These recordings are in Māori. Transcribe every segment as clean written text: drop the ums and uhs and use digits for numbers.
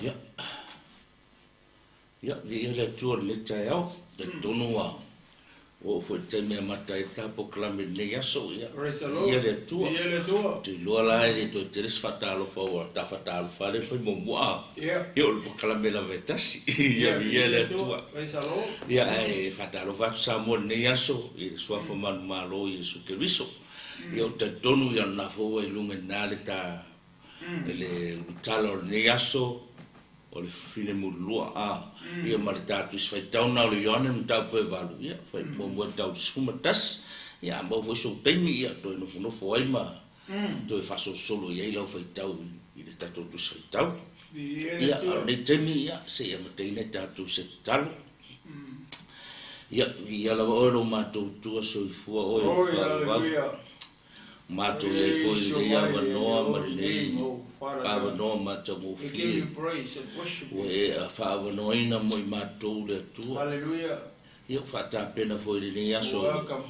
Ya. Ya, dia le tuor le tayau, le tonua. O foi te me mata e tapo klame ne yaso ya. Ia le tua. Ia le tua. Tu loa la e to te res fatalo fa o ta fatalo fa le foi mo moa. Io lo klame la vetasi. Ia le tua. Ia e fatalo fa sa mo ne yaso e sua fa man malo e su ke riso. Ia te tonu ya na fo e lunga na le ta le talo ne yaso o le fine mulua ia marita tu fai tauna o le yone mta pe valu ia fai mo tau suma tas ia mo foi so teni ia to no foi ma to fa so solo ia lo fai tau i le tato tu fai tau ia ne temi ia se ia mate ne tatu se talo ia la oro ma tu so i fu o ma tu le foi ia va no ma le Pava no mata mo fi. We fava no ina mo matou le tu. Hallelujah. Ia fata pena foi le nia so.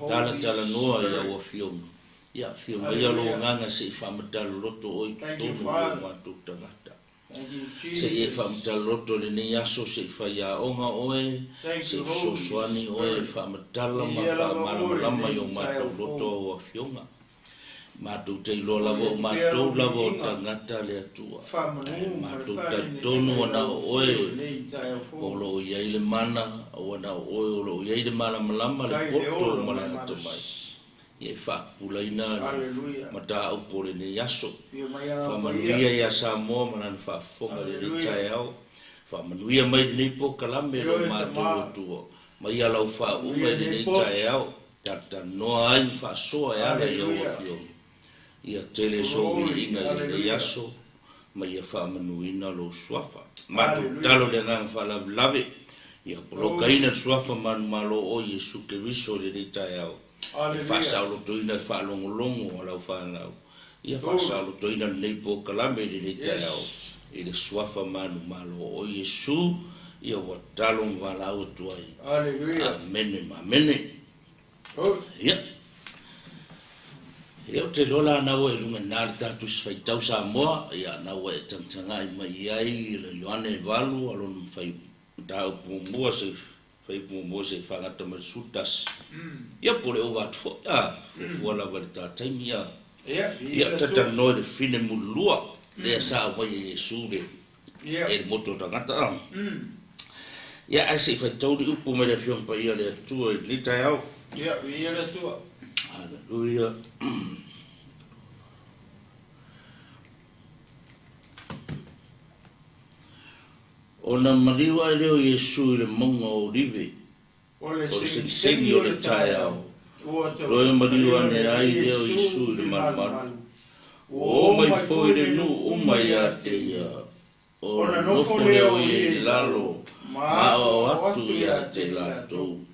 Tala no ia o film. Ia film ia lo nganga se famata loto o tu no matou tangata. Se ia famata loto le nia so se fa ia onga oe. Se so swani oe famata la ma yo matou loto o filma. Matu te lo lavo matu lavo tangata le atua matu ta tonu na oe o lo ia ile mana o na oe o lo ia ile mana malama le poto mana to mai ia fa pulaina mata o pole ne yaso fa manuia ya samo mana fa fonga le taiao fa manuia mai le po kalame lo matu tu mai ala fa u mai le taiao tata no ai fa so ya le yo fio ia tele so inga le yaso ma ia fa manuina lo swafa matu talo le ngang fa lave ia blokaina swafa man malo o Yesu ke viso le taiao fa sa lo toina fa longo la fa na ia fa sa lo toina nei po kalame le taiao ile swafa man malo o Yesu ia wa talo vala o tuai amen amen ia Ia te lola na o lunga na tatu fai tau sa moa ia na o tantanga i mai ai le Ioane valu alon fai da pomboa se fai pomboa se fanga tama sutas ia pole o vatfo fu la verta taimia ia tata no de fine mulua le sa o Yesu le e moto tangata ia ai se fai tau ni upu me le fion pa ia le tu ni taiao ia le tu Hallelujah. Ona mariwa leo Yesu le monga o rive. O le sengi o le taiao. Roe mariwa ne ai leo Yesu le maramaru. O mai foi le nu umai a te ia. Ona nofo leo ye lalo. Ma o atu ia te latou.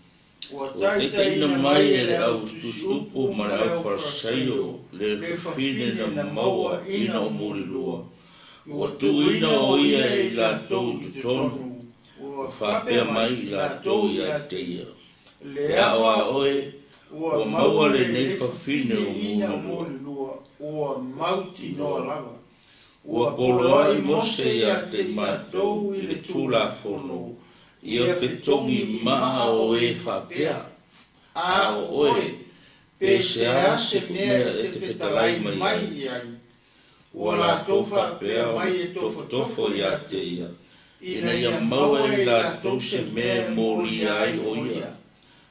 O te teina mai e le austus upo ma le awharasaio le fine na maua ina o morilua. O tu ina o ia i latou tutonu. O whapea mai i latou ia te ia. Le awa oe, o maua le neifa fine o morilua. O mauti no lava. O poloa i mose ia te matou i le tula fono. Ia fetongi maha o e whapea. A o oe, pese a se mea e te fetalai mai ai. Ua la tau whapea mai e tofo i a te ia. Ina ia maua i la tau se mea mori ai o ia.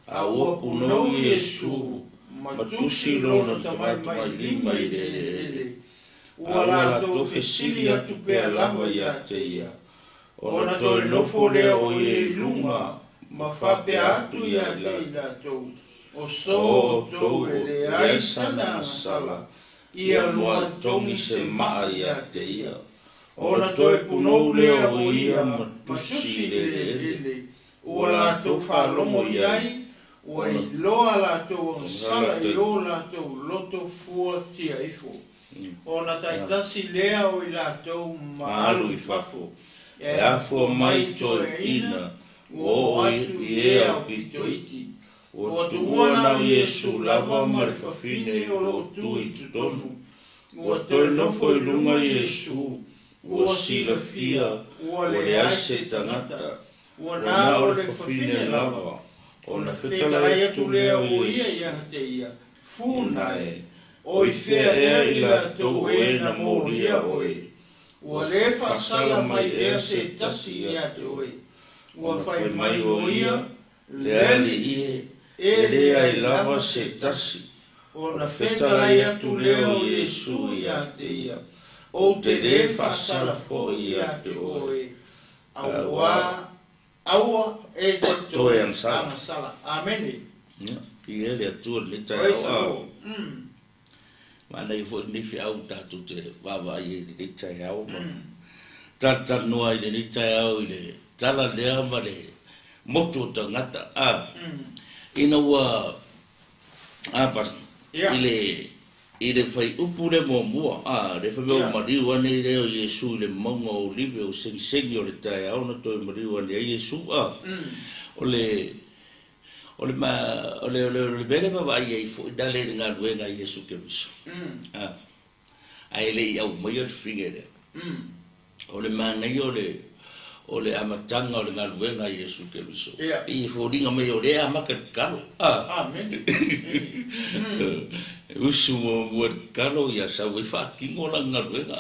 A ua punou Yesu, matusi lona tamatu mai lima i re. Ua la tau fesili atu pea lava i a te ia. Ona toi nofo lea o ye lunga, ma whapea atu ia te ila tau. O so tau e le aisana sala, ia mua tongi se maa ia te ia. Ona toi punou lea o ia matusi le. Ua la tau whalomo iai, ua i loa la tau on sala i o la tau loto fua tia ifo. Ona taitasi lea o i la tau maalu i fafo. E afo mai toi ina, o atu i ea o pitoiti. O tu uana o Yesu lava marifafine o lo tui tutonu. O toi nofo i lunga Yesu, ua silafia ua le ase tagata ua na o le fafine lava ona fetalai atu lea o ia ia te ia funa e o i fea ea i latou e na molia oe ua le faasala mai ea se tasi ia te oe ua fai mai o ia le ali ie e lea i lava se tasi ona fetalai atu lea o Iesu ia te ia o te le faasala fo'i ia te oe aua e te toe angasala amene ia le atua le tai au mana i fo'i nifi au tatu te wawa i le tai au tata noa i le tai au i le tala lea ma le moto tangata ina ua pas i le fai upu le mua le fai o mariu ane le o Iesu le maunga o libe o sengi o le tai au na toi mariu ane a Iesu o le bele vai ai fo dale nga luenga Iesu ke biso ai le au mai o fingere o le mana o le amatanga o le nga luenga Iesu ke biso i fo ringa mai o le amaka kalo amen usu mo kalo ya sa we fa kingo la nga luenga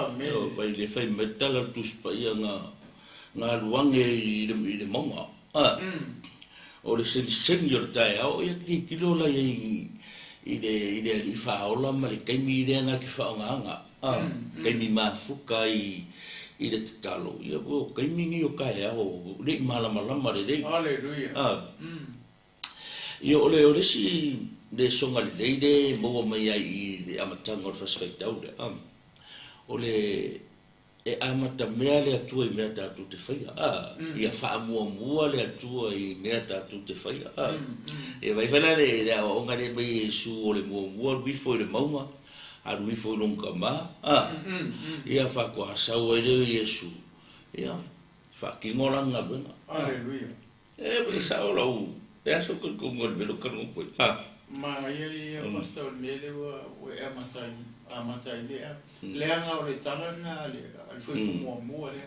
amen vai le fai metala tus pa ia nga luange i le monga o le senior tai au ia ki kilo la i le fa ola ma le kai mi le nga ki fa nga kai mi mafuka i le talo ia o kai mi ngi o kai au le mala le haleluya ia o le si le songa le mo mai ai le amatanga o fasfeitau le o le e amata mea le atua i mea tatu te whaia ia wha mua le atua i mea tatu te whaia e vai whana le onga le mai Iesu o le mua wifo i le mauma aru wifo i longa ma ia wha kua sau e leo Iesu ia wha kingolanga bena Aleluia e sao lau e aso kukungol melo kanu koe ma ia pastor mele o e amatai lea nga o le talana le foi mua le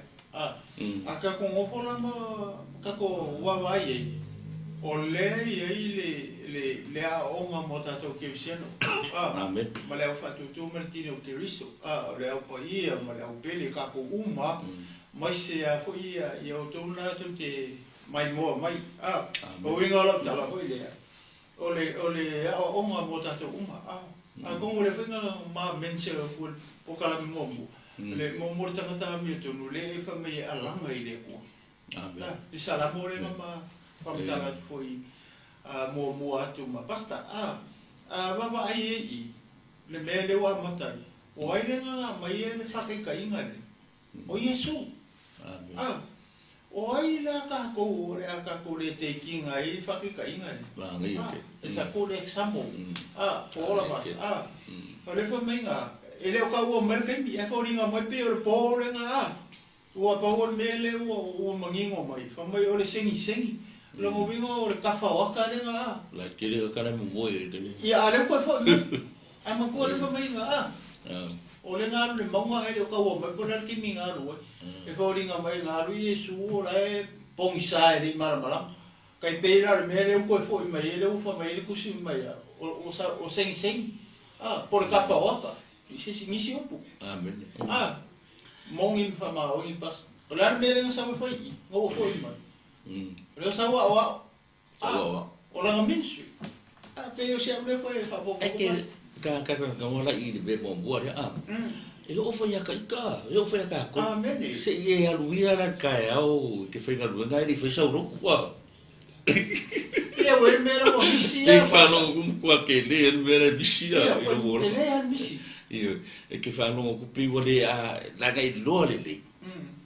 aka ko ngofola ma ka ko wawai o le le a onga mota to ke siano amen ma le fatu tu martino ke riso le au paia ma le au pele ka ko uma mai se a foi ia o tona to te mai mo mai o winga la tala foi le ole onga mota to uma a gongo le finga ma mense o kala mo le mo tangata mi to no le fa me alanga i le ko di sala mo le ma pa tala foi mo atu ma pasta baba ai le me le wa mata o ai le nga mai le fa ke kai ngale o Yesu o ai la ka ko le te kinga i fa ke kai ngale esa ko le example po la pas o le fa me nga ele o ka o mer ke mi e fo ringa mai pe o po le nga o pa o mele o mangingo mai fa mai o le sengi lo mo vingo o le kafa o ka le nga la kile o ka le mo e ke ia ale ko fo a ma ko le fa mai nga o le nga le monga ele o ka o mai po le ki mi nga ro e fo ringa mai nga ru Yesu o la e pongisa e mara kai pe la mele o ko fo mai ele o fa mai le kusi mai o sengi por kafa o ka isi ngisi opo amen mongin fa ma o pas olar mele nga sa foi ngo foi ma lo sa wa ola ngaminsu pe yo se abre ko fa bo ka ngola i be mo bo e o foi ka ko amen se ye aluia la ka au ke foi nga luenga i foi sa ro wa ia o mele mo bisia te fa no ko ke le mele bisia le bisia io e che fanno un più di la gai lore lì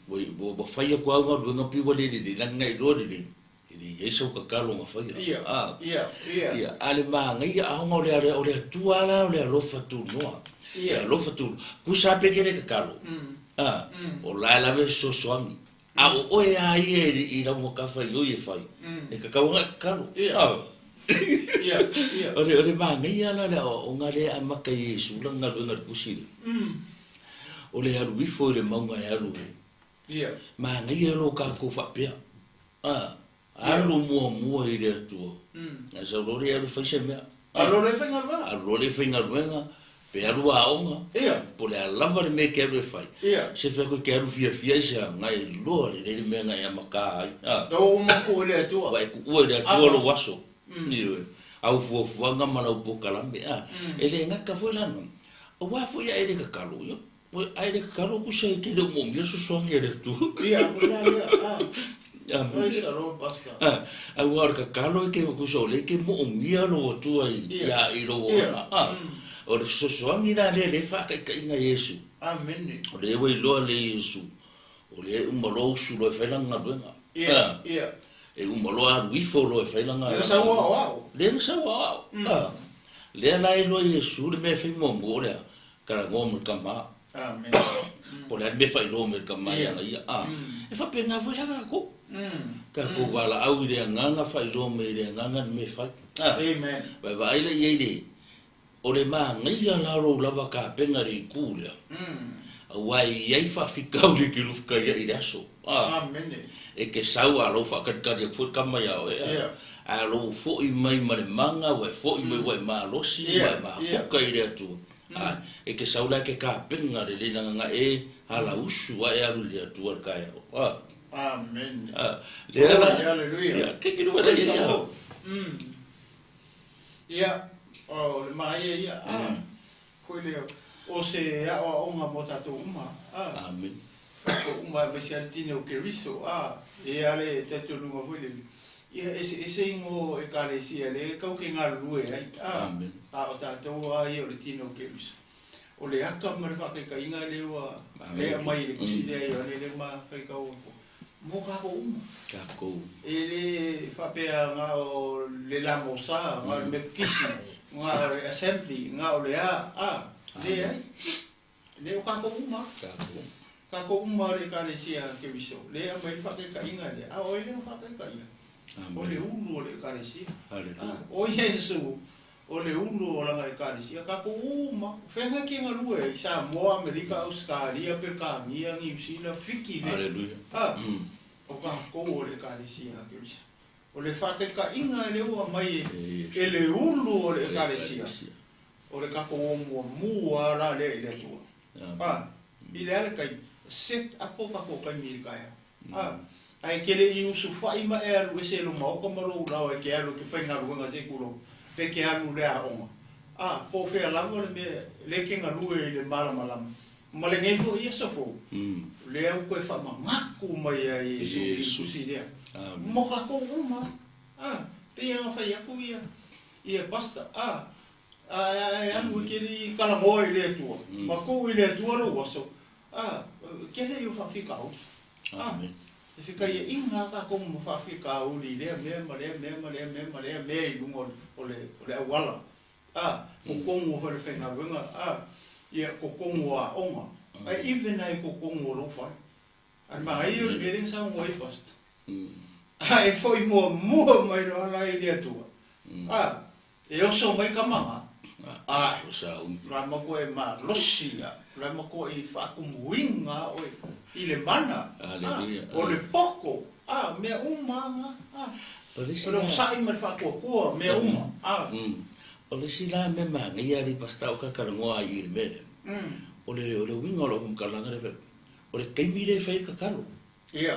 voi bo fai qua una più di la gai lore lì di Yesu ka kalo nga fai ia ale manga ia ngo le tua la le lo fatu no lo fatu ku sabe che le kalo o la verso swami o e ai i la mo ka fai o e fai e ka kalo ole manga ia la o ngale amaka Yesu la nga luenga kusile o le alu wifo le maunga e alu ma ngai e lo ka ko whapea alu mua i le atua na sa lori alu whaise mea alo le whainga ruenga pe alu a onga po le alamba le me ke alu e whai se whai koe ke alu fia se ngai loa le mea ngai amaka ai o mako le atua wai ku ua le atua lo waso au fuafuanga mana upo kalambe ele ngaka foi lana o wa foi a ele kakalo yo a ele kakalo ku sei ke le momia so songi ele tu a wa kakalo ke ku so le ke momia lo tu ai ya i lo o le so songi na le fa ka inga Yesu amen o le we lo le Yesu o le umalo su lo fa langa benga e umaloa wifo lo e whainanga le sa wao le lai lo Yesu le me whi mombo lea kara ngom kama amen po le me whai lo me kama ia e whapenga whailanga ko ka ko wala au i rea nganga whai lo me rea nganga me whai amen vai vai le iei o le maa ngai laro lava ka penga re ku lea wai iei whawhikau le ki lufka ia i raso amen e ke sau alo whakarikai a kama iao alo fo i mai mare manga wai fo i mai wai maa losi wai maa whuka i rea tu e ke sau la ke ka penga re lina nga hala usu wai alu rea tu ar kai ao amen lea la hallelujah ke kiru wale ia o le maa ia koe leo o se ao onga mo tato uma amen uma besialtine o keriso e ale tato lunga foi ia ese ingo e kare sia le kau ke ngalue ai amen o tato ai o le tino keriso o le aka mare fa ke inga le wa le mai le kusile ai le ma kai kau mo ka ko e le fa pe nga o le la mosa nga me kisi nga assembly nga o le le ai le o ka ko kako umare ka le sia ke viso le a mai fa ke ka inga le o le fa ke ka inga o le ulu le ka le sia o Yesu o le ulu o la ka le sia kako uma fenga ki nga lue sa mo America Australia per ka mia ni usila fiki le haleluya o ka ko o le ka le sia ke viso o le fa ke ka inga le o mai e le ulu o le ka le sia o le kako mo ala le tu ile ale kai set apo ka ko mi kai ai kele i usu fai ma e alu ese lo mau ko malo la e ke alu ke fai na lu nga se kulo pe ke alu le a onga po fe la mo le ke nga lu e le mala ma le ngai fo yeso fo le au ko fa ma ku mai ai su si le mo ka ko uma pe ya fa ya ku ia basta ai alu ke li kala mo ile tu ma ko ile tu lo waso kele eu fa fica o fica ia inga ka como fa fica o li le me lungo ole wala ko como fa fenga venga ia ko como a onga ai even ai ko como lo fa an ma ai o le sa mo i post ai foi mo mai no ala ile tu e o so mai kamanga o sa ra mo ko e ma losia la mo ko i fa kumuinga o ile mana o le poko me uma o le sai me fa ko me uma o le sila me manga ia li pasta o ka kalangoa i me o le winga lo kum kalanga le o le kai mi le fa ka kalo ia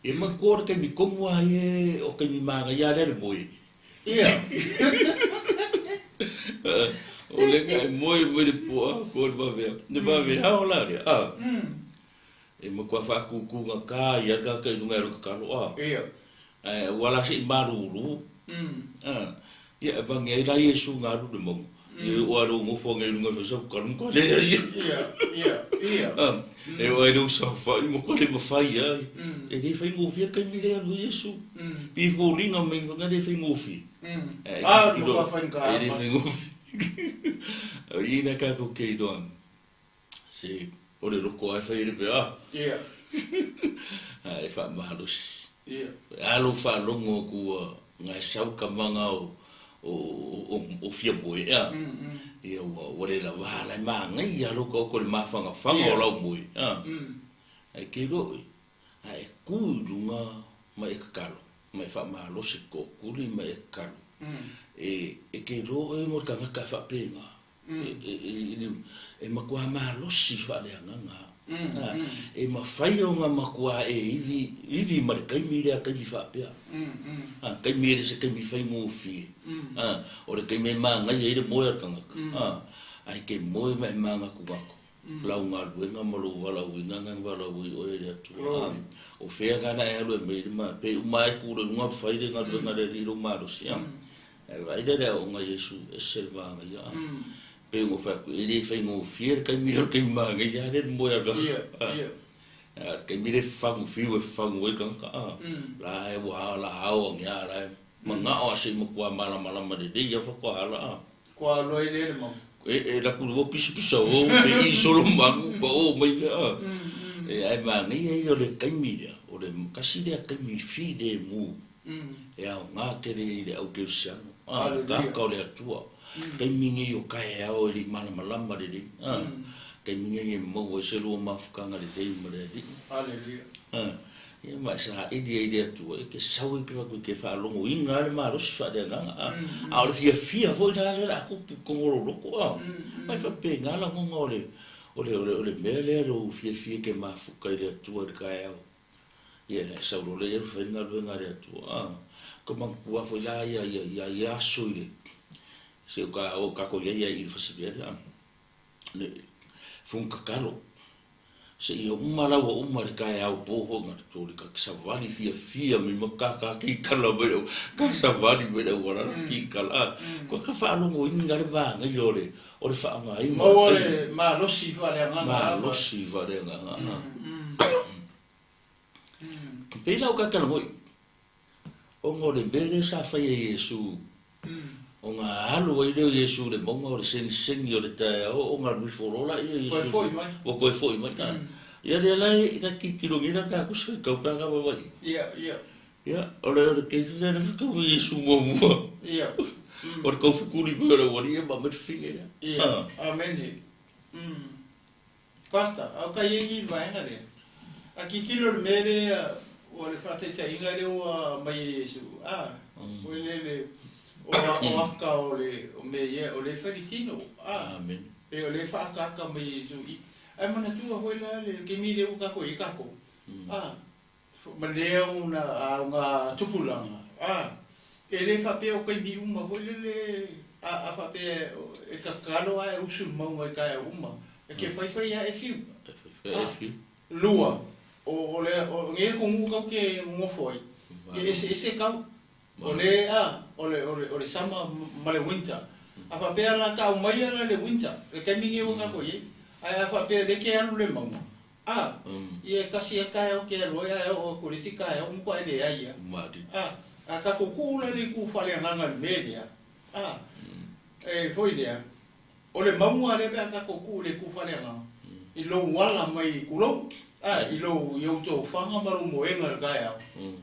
e man ko ke mi komo ai o ke mi manga ia le moi ia o le ngai moi le po ko va ver ne va ver ha ola le e mo ko fa ku ka ia ka ke numero ka lo ia wala si maruru ia va ngai la Yesu ngaru de mo e o aro mo fo ngai lunga fa so ka ko le ia e o aro so fa mo ko le mo fa ia e di fa ngo fi ka mi le Yesu pi fo ringa me ngai fa ngo fi mo fa ngai e di fa ngo fi ina ka ko ke don se o le loko ai fa ile pe ai fa malos alo fa longo ku ngai sau ka manga o fia moe ya ia o le la vala ma ngai ya lo ko le mafanga fanga o la moe ai ke ro ai ku lunga ma e kalo ma fa ma lo se ko ku li ma e kalo e ke ro e mo ka fa penga e ma kwa ma lo si fa le nga e ma fai o nga ma kwa e ivi ma kai mi le kai mi fa pe kai mi le se kai mi fai mo fi o le kai me ma nga ye le mo ya ka ai ke mo ma nga ku ba la unga luenga mo lo wala winga nga wala wi o le tu o fe ga na e lo me ma pe mai ku lo nga fai le nga luenga le ri lo ma lo sia e vai le o nga Yesu e selva nga ya pe mo fa ele fai mo fier kai mi lo kai ma nga ya le mo ya ga kai mi le fa mo fi we fa mo ka la e wa la o nga la ma nga o se mo kwa mala ma de ya fa kwa la kwa lo ile mo e la ku lo pisu o e solo ma ba o mai e ai ma nga ye le kai mi o le kasi le kai mi fi de mu e a nga ke le au ke sia ka ka le tua kai mingi o kai o li mana malama de kai mingi mo o se lo ma fuka nga de mo de haleluya ia ma sa idea tua ke sau ke va ke fa longo inga le ma ro fa de nga a o fia vo da la ku ko lo ko mai fa pe nga la mo ole mele ro fia ke ma fuka le tua de kai ia sa lo le fa nga lo nga le tua ko man ku a fo la ya so ile se ka ko ia i fa se bia le fun ka kalo se io mala o umare kai au poho nga to ka savani fia mi ka ki kala be ka savani be ora ki kala ko ka fa lo ngo inga le ba nga yole o le fa nga i mo le ma lo si va le nga ma lo si va le nga pe la o ka kala mo o ngo le bele sa fa Yesu o nga alu i le Yesu le monga o le sen o le ta o nga lu forola i Yesu o ko foi mai ia le lai ka kilo ngira ka ku se ka ka ba ba ia o le ke se le ka ku Yesu mo ia o ko fu ku li pero o ia ba met finge ia amen basta o ka ye vai na le a kilo mere o le frate cha inga le o mai Yesu o le o ka o me ye o le felicino amen e o le fa ka me Yesu ai mana tu ho la le ke mi le ka ko i ka ko ma le una tupula e le fa pe o ka mi uma ho le a fa pe e ka kalo ai usul mo ngai ka uma e ke fai ya e fiu lua o le o nge ko mu ka ke mo foi e ese ka o le sama ma le winter a fa pe la ka mai la le winter e ka mi nge ka ko ye ai a fa pe le ke anu le mama ye kasi ka o ke lo ya o ko le tika o mo ko le ai a ka ko ku la le ku fa le nganga le media e foi dia o le mamu ale pe ka ko ku le ku fa le nganga i lo wala mai ku lo i lo yo to fa nga maru mo enga ga ya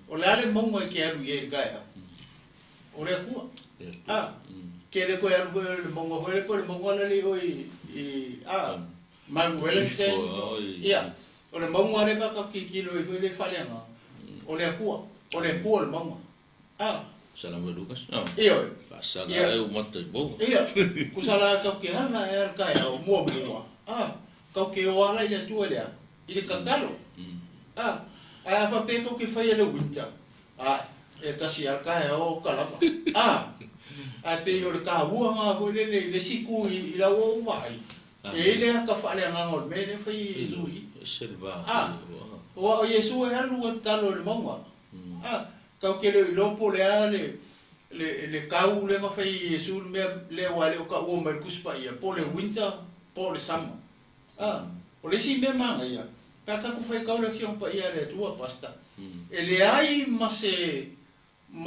o le ale mamu ke alu ye ga ya o le ku ke le ko ya le mamu ho le ko le mamu la le oi Wellington ia o le maunga re ka kilo i le falanga o le ku le maunga sala mo Lucas ia pasa ga o monte bo ia ku sala ka ke hana e ka ya o mo ka ke o ala ia tu ele i le kakalo a fa pe ko ke fa le winter e ka si al ka o kala a pe yo le ka bua ma ho le siku i la o vai e le ka fa le ngol me le fai zui selva o Yesu e alu talo le monga ka ke le lopo le le kau le ka fai Yesu me le wale o ka o me kuspa ia po le winter po le summer o le si me manga ia ka ku fai ka le fion pa ia le tua pasta e le ai ma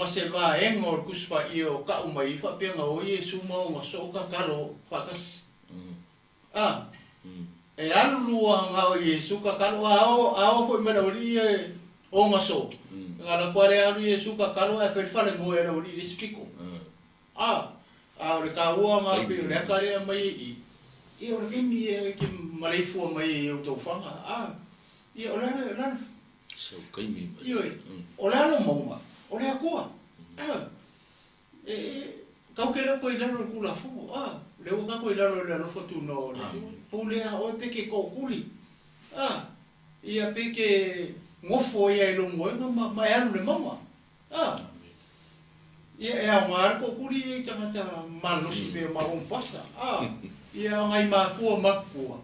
se va engor kuspa ia o ka o mai fa pe nga o Yesu mo nga so ka kalo fa kas e alu nga o Yesu ka kalo ao foi mena ori o ngaso nga la kware alu Yesu ka kalo e fer fale mo era ori spiko o le ka ua ngā pe o le akarea mai o le kemi ki maleifua mai o tau whanga o le ana Sau kaimi o le alo maunga o le akoa kau ke lako i lalo le kula fuku le o kako i lalo le alofa tu no pou lea o peke kōkuli ia peke ngofo ia i longo inga mai alu le maunga ia e au ngā kōkuli i tangata malosi pe marong pasta ia ngai makua makua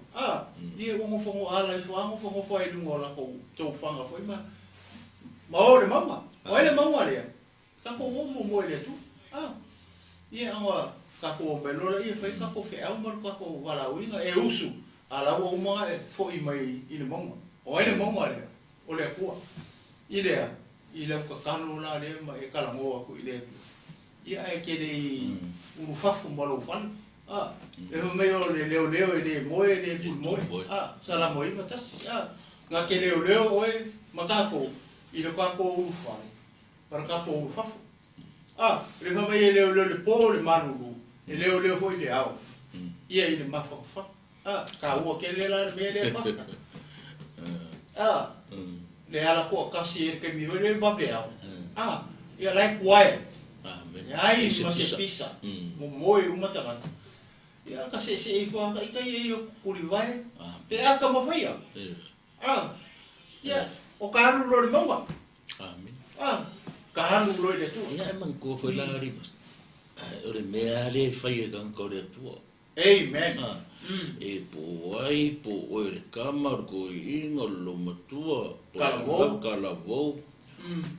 ia ngofo ala i fua ngofo ai lungo la ko tau whanga foi ma o le maunga o le maunga lea kako omo mo le tu ia anga kako belola ia fai kako fe au mar kako wala uinga e usu ala o uma e foi mai i le maunga o le maunga le o le fua i le ka kalo la le ma e kala ngoa ku i le ia e ke le uru fafu malo fan e me o le leo e le moe le tu moe sala moe matas nga ke leo oe makako i le kako uru fai para kako uru fafu le fa mai leo le po le manulu e leo foi le au ia i le mafafa ka ua ke le la me le pasta le ala ko kasi e ke mi le va ve au ia like why ai ma se pisa mo uma tanga ia ka se i fa ka i o kuri vai pe aka ma fai ia o ka lu lo mamba kahalu lo le tu ia man ko foi la riba o le mea le fai e kan ko le tu amen e po ai po o le kamar ko i ngolo matua kala vo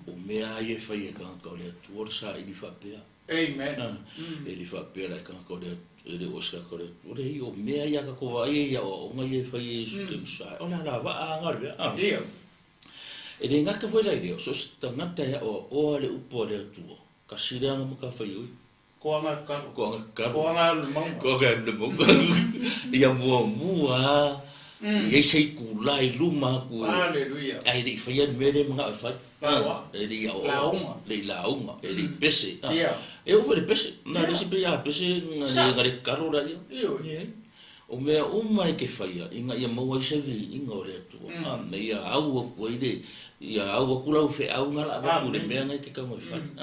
o mea e fai e kan ko le tu sa i fa pe amen e li fa pe la kan ko le ele oscar ko le o le o mea ia ka ko ai ia o ngai e fai e su ke sa ona la va ngar ia e le ngaka foi la idea so tangata ya o ale upo le tu ka siranga mo ka fai ui ko anga le mo ia mo ia sei ku lai luma ku haleluya ai le fai me le mga fa e le ia o le launga e le pese e o foi pese na le se pe ya pese nga le karora ia o mea umai ke whaia, inga ia maua i sevi inga o rea tua. Me ia aua kua ide, ia aua kulau whe au ngala abaku le mea ngai ke kama i whani.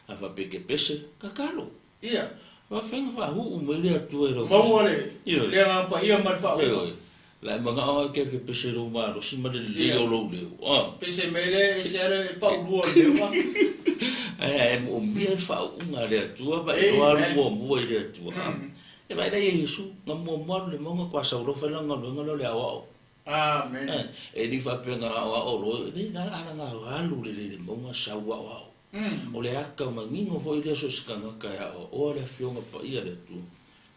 A whapeke pese, kakalo. Ia. Whawhenga whahu ume rea tua e rau. Maua le, lea ngapa ia mari whahu. Lai mga awa ke pese rau maro, si mare leo lau leo. Pese mele, se are pau lua leo. E mo mea whahu unga rea tua, ba e roa lua mua i rea tua. E vai dai Yesu nga mo le monga kwa sa ro fa nga le awa. Amen. E di fa pe nga awa o lo ni na nga alu le monga sa wa. O le aka mangingo foi le so ska nga ka o le fionga pa ia le tu.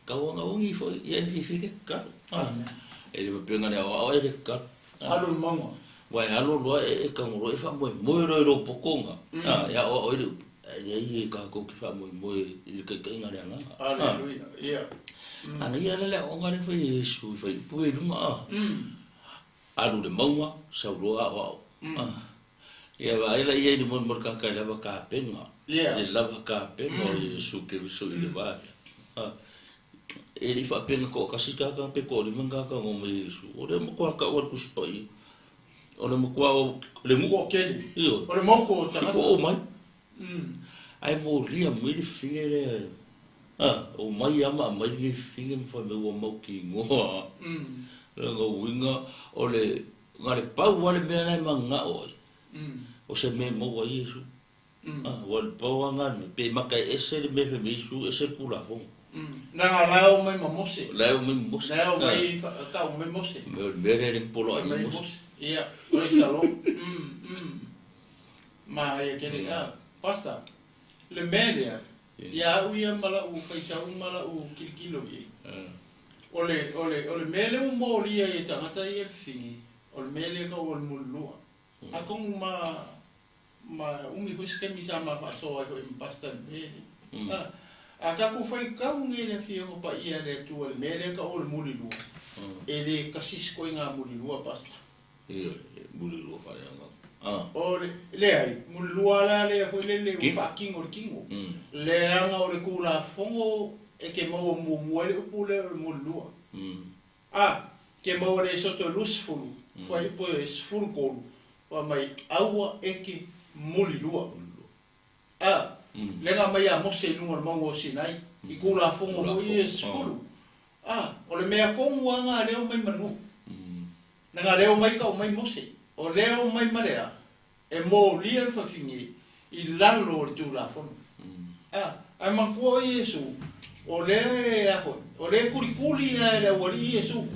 Ka nga ungi foi ia fi ke ka. E di pe nga le awa e ka. Alu monga. Wa alu lo e ka mo e fa mo ro pokonga. Ya o ai ka ko ki fa mo i ka nga le nga. Haleluya. Ia. Ana ia le o ngare foi Yesu foi pui runga alu le maua sa roa o ia vai la ia ni mon ka ka lava ka penga le lava ka penga Yesu ke so i le va e li fa penga ko ka sika ka pe ko le manga ka mo Yesu o le mo ka o ku spai o le mo ko le mo ko ke o le mo ko ta o mai ai mo ria mo le fingere o mai ama mai ni finge fa me o mo ki ngoa nga winga o le ngare pau wale me na manga o o se me mo wa Yesu wal pau nga pe maka ese le me fe Yesu ese pula fo na la o mai mose la o mai ka o mai mose me le polo ai mose ia o salo ma ia ke pasta le media ia uia mala u faisa mala u kilo ye ole mele mo ria e tangata e fingi ole mele ko ol mulua akong ma umi huske mi sama pa so ai pasta mele aka ku fai ka ngene fio pa ia le tu ole mele ka ol mulua ele kasis ko nga mulua pasta ia mulua fa nga O le ai, mulua la le foi le fakingo kingo. Le anga o le kula fongo e ke mau mu le pule mulua. Ke mau le soto lusfulu, foi po sfulu ko wa mai aua e ke mulua. Le nga mai a mose lunga mongo sinai, I kula fongo mo I sfulu. O le mea kongu anga leo mai manu. Nga leo mai ka o mai mose. O leo mai marea. E mo lia le fafingi I lalo le tu la fono. Ai makua Yesu. O le ako. O le kurikuli na le wari Yesu.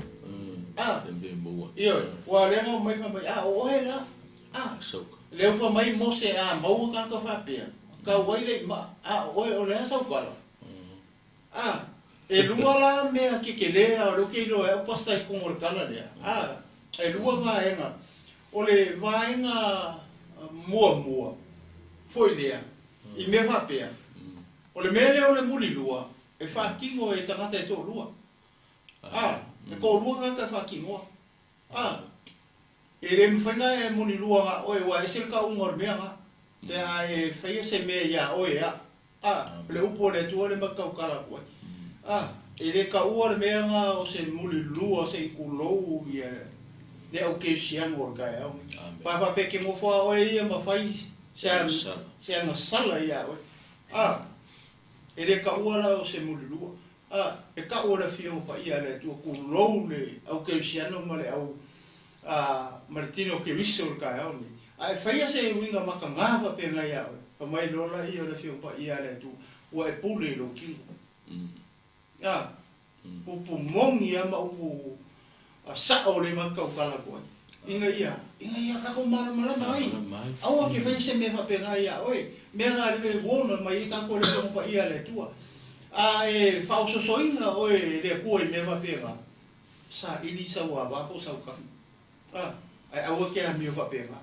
Iyo. Wa le nga mai ka mai. O he la. Leo fa mai mose mau ka whapea. Ka waile ma. O le asa upala. E lua la mea kekelea o ke ino e pasta I kongo le kala lea. E lua vaenga. O le vaenga mua. Foi lea. I mea whapea. O le mea leo le muli lua. E whakingo e tangata e tō lua. E ko lua kaka whakingoa. E le mwhainga e muli lua nga oe wa e silka unga le mea nga. Te a e whaia se mea ia oe a. Le upo le tua le makau kala koe. E le ka ua le mea nga o se muli lua se I kulou I le au ke siango o kai au. Pa peke mo fua oe ia ma whai se anga sala ia oe. E le ka ua la o se muli lua. E ka ua la fia o pa ia le tua kulou le au ke siango ma le au Martino ke riso o kai au. E whaia se winga maka ngāwa pe ngai au. Pa mai lola ia le fia o pa ia le tua ua e pule lo kingo. Upu mongi ama upu sao le makau kala koe. Inga ia kako marama ai. Aua ke whai se me whapenga ia oe. Mea ngā rewe wona mai I kako le tonga ia le tua. E whausosoinga oe le koe me whapenga. Sa ili sa ua wapo sa ukami. Ai aua ke a mio whapenga.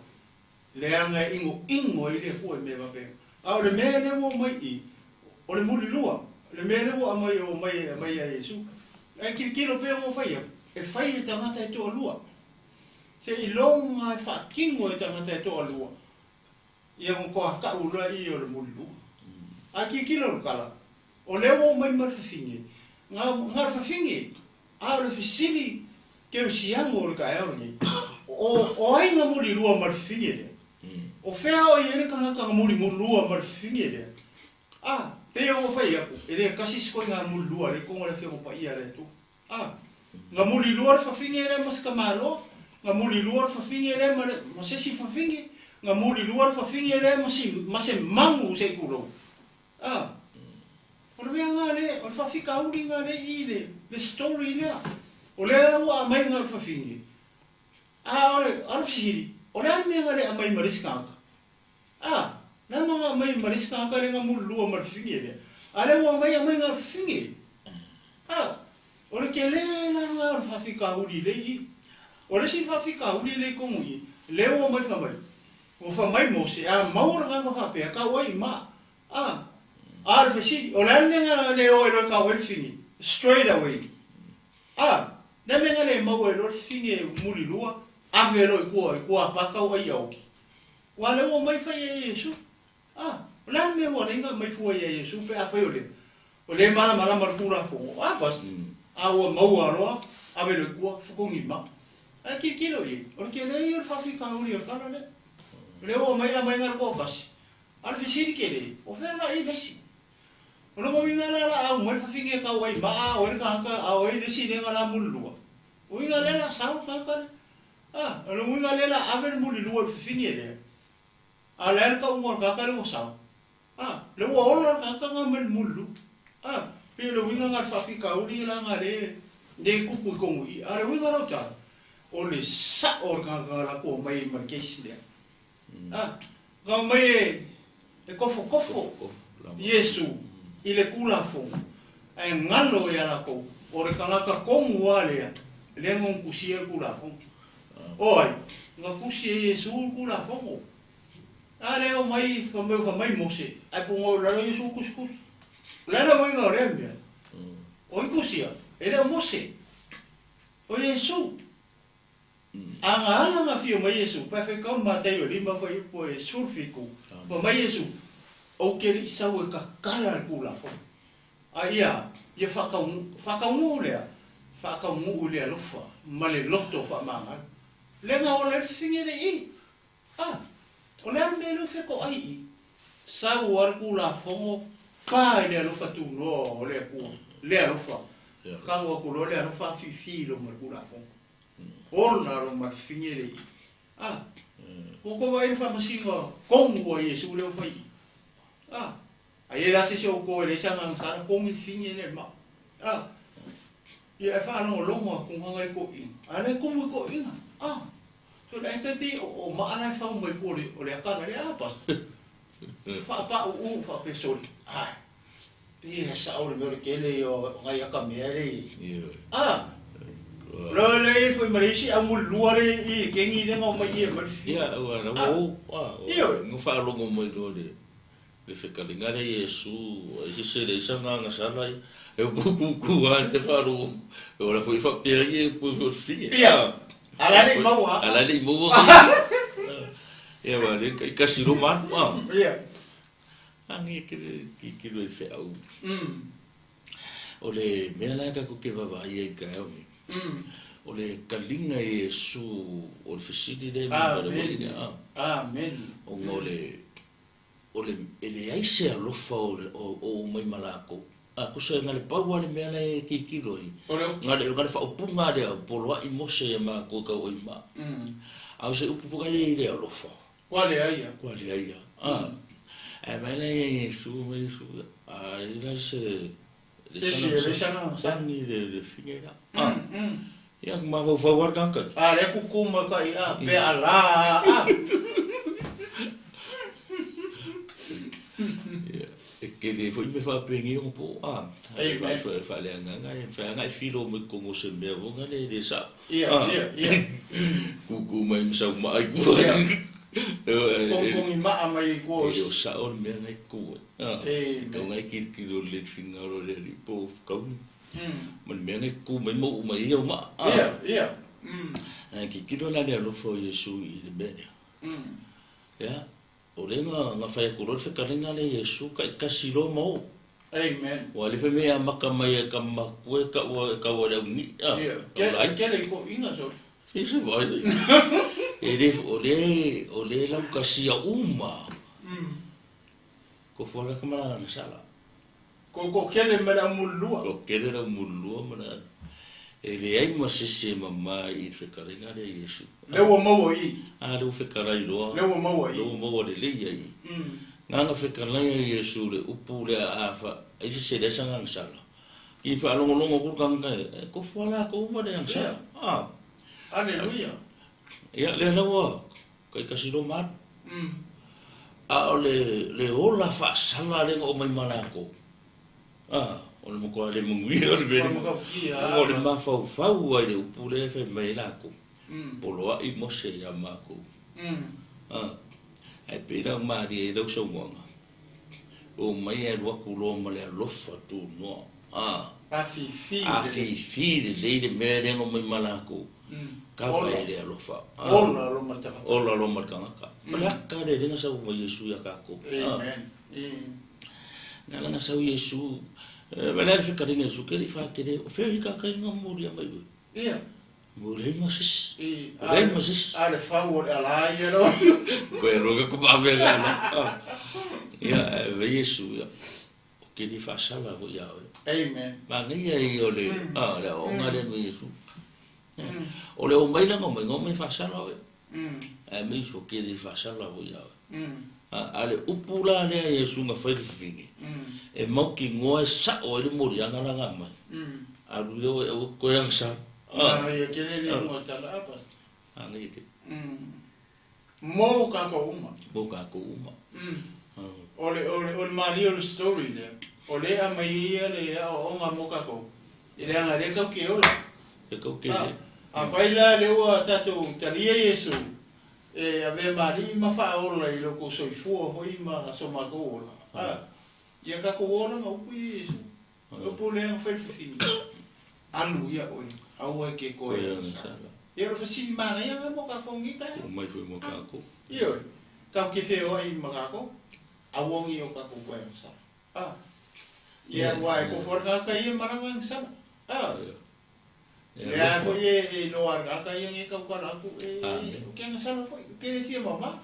Le anga ingo I le koe me whapenga. Au le mea le wo mai I. O le muri lua. Le mea le wo amai o mai a Yesu. E kilo pe mo whaia. E whai e tangata e toa lua. Se I longa e whakingo e tangata e toa lua. Ia ko haka ula I o le muri lua. A kilo kala. O leo mai marwhawhingi. Ngā rwhawhingi. A le whisiri ke usiango o le kai au ni. O ai ngā muri lua marwhawhingi le. O whea o I ere kanaka ngā muri lua marwhawhingi le. Te o whai aku. E rea kasi skoi ngā muri lua le kongo le whea mo pa ia le tu. Ngā muri lua le whawhingi le maska malo. Ngā muri lua le whawhingi le ma sesi whawhingi. Ngā muri lua le whawhingi le ma se mangu se kuro. O le mea ngā le, o le whawhika uri ngā le I le story lea. O le ua amai ngā le whawhingi. O le pisiri. O le ame ngā le amai mariskanga. Nā mga amai mariskanga le ngā muri lua marwhingi lea. A le ua amai ngā le whawhingi. O le ke le ngā ngā le whawhika uri le I. O le si whawhika uri le kongu I. Le ua mai whamai. O whamai mose. Maura ngā whapea. Ka wai ma. A le whasiri. O le ane ngā le o e roi ka wai whingi. Straight away. Ne me ngā le mau e roi whingi e muri lua. Ame roi kua pakau ai auki. Wa le ua mai whai e Yesu. O le ane me ua renga mai fua e Yesu. Pe a whai o le. O le mana markura fongo. Pas. A ua mau aroa. Ame roi kua whukongi ma. Kilo I. O le ke le I o le whawhika uri o kala le. Le ua mai a mai ngā kua kasi. A le whisiri ke le. O whea ngā I lesi. O le momi ngā la au mai whawhingi e kau ai maa o ere kahaka au ai lesi ne ngā la mulua. O inga le la sao kahaka le. O le inga le la ame le mulua le whawhingi e le. A le ere ka unga le kahaka le o sao. Le ua ola le kahaka ngā me le mulu. Pe le winga ngā whawhika uri la ngā le kupu I kongu I. A le winga rau tā. O le sa o le kahaka la kua mai markeisi le. Ngā mai e kofo. Yesu. I le kula fonga. E ngalo e ala kou. O le kalaka kongu a lea. Le ngon kusi e kula fonga. Oi, ngā kusi e Yesu kula fonga. A leo mai, ka mai mose. Ai pongo lalo Yesu kusi. Lalo mai ngā rea mea. Oi kusia. E leo mose. O Yesu. Anga nga fio mai Yesu, pa fe ka ma tai lima fa i po e surfiku. Pa mai Yesu o ke ri sa o ka kala ku la fo. Ia whakaungu lea. Whakaungu lea lofa. Male loto wha manga. Lenga o le whingere i. O lea me lo wheko ai i. Sa o arku la fongo. Ka lea lofa tu no o lea ku. Lea lofa. Kangwa ku lo lea lofa fifi lo marku la fongo. Orna lo mar whingere i. Koko vai whamasinga. Kongu o Yesu leo whai. Ai la se o ko le sanga sara ko mi finye ne ma. Ia fa no longo ku hanga ko i. Ale ko mo ko ina. So la entende o ma ana fa mo ko le o le ka le pas. Fa pa u fa pesori. Ia sa o le me ke le o ngai ka me le. Lo le foi Malaysia a mo luare i ke ngi le ngo mai e ma. Ia o no fa longo mo le. Le whekalingare Yesu, e se le sanga nga sarai, e buku a le wharu, e ora fui whapea i e pui whinge. Ia, alale maua. Alale maua. Ia wale, kai kasiro manu. Ia. Angi ki roi wheau. O le mea laika ko ke wawai e ka eoni. O le kalinga Yesu, o le whisiri le Amen. Amen. O ngole, o le ele aise alofa o mai malako ko se ngale paua le mea le kikiloi ngale fa upunga le poloa i mose ma ko ka o ima au se upuga le alofa kwale aia mai le su ila se le sana sangi de finera ia ma vo war kanka le kukuma ka ia pe ala ke le foi me fa pengi un po fa le nga fa nga filo me como se me vo nga le sa ku mai sa mai ku ko mi ma mai ko e o sa on me nga ku ko nga ki do le finga ro le po ko man me nga ku mai mo mai yo ma ki do la le lo fo Yesu i de bene o le nga fai ko ro fe kalinga le Yesu ka silo mo amen wa le fe me amaka mai ka ma ku ka wa le ni ke le ko ina so si se vai o le la ka sia uma ko fora ka mala na sala ko ke le mera mulua ko ke le mulua mana ele ai ma se mama i fe kalinga le Yesu le wo mo i le fe karai lo le wo mo le le ai nga fe kalinga Yesu le upu le afa ai se le sanga sala i fa longo ko kanga ko fora ko mo de sala aleluia ia le lawa kai kasilo mat le ola fa sala le o mai malako o le moko le mungui o le bere o le mafau ai le upule fe mai lako polo ai mose ya mako ai pera mari e do so monga o mai e lo kulo mo le lofa tu no afi le mere o mai malako ka vai le lofa ola lo markanga mala ka le dinga sa o Yesu ya ka ko amen na sa Yesu Vale fe karinga su ke fa ke de fe ka ka nga muri mai ia muri masis ale fa wo ala yero ko roga ko ba ve ga ia ve Yesu ya ke di fa sala vo ya amen ma ngia i ole le o ngale me Yesu ole o mai la ngome fa sala me so ke di fa sala vo ya ale upula le Yesu nga fa fingi e moki ngoe sa o le mori ana la ngama alu le ko yang sa ya kele le mo tala apas ani ke mo ka ko uma ole Mario story le ole a mai le o nga mo ka ko ile nga le ka ke ola a baila le o tatu talia Yesu ave mari ma fa ola i lo ko so fu o ima so ma go ia ka ko ona ma ku Yesu o pole en fa fi alu ia oi au ke ko Ia lo fasi mana ia mo ka ko ngi ka. O mai foi mo ka ko. Ia. Ka ke fe o ai ma ka ko. Awong i o ka ko ko sa. Ia wai ko for ka ka ia marang sa. Ya ko ye no ar ka ia ngi ka ko ra ko e. Ke nga sa ko ke fe mama.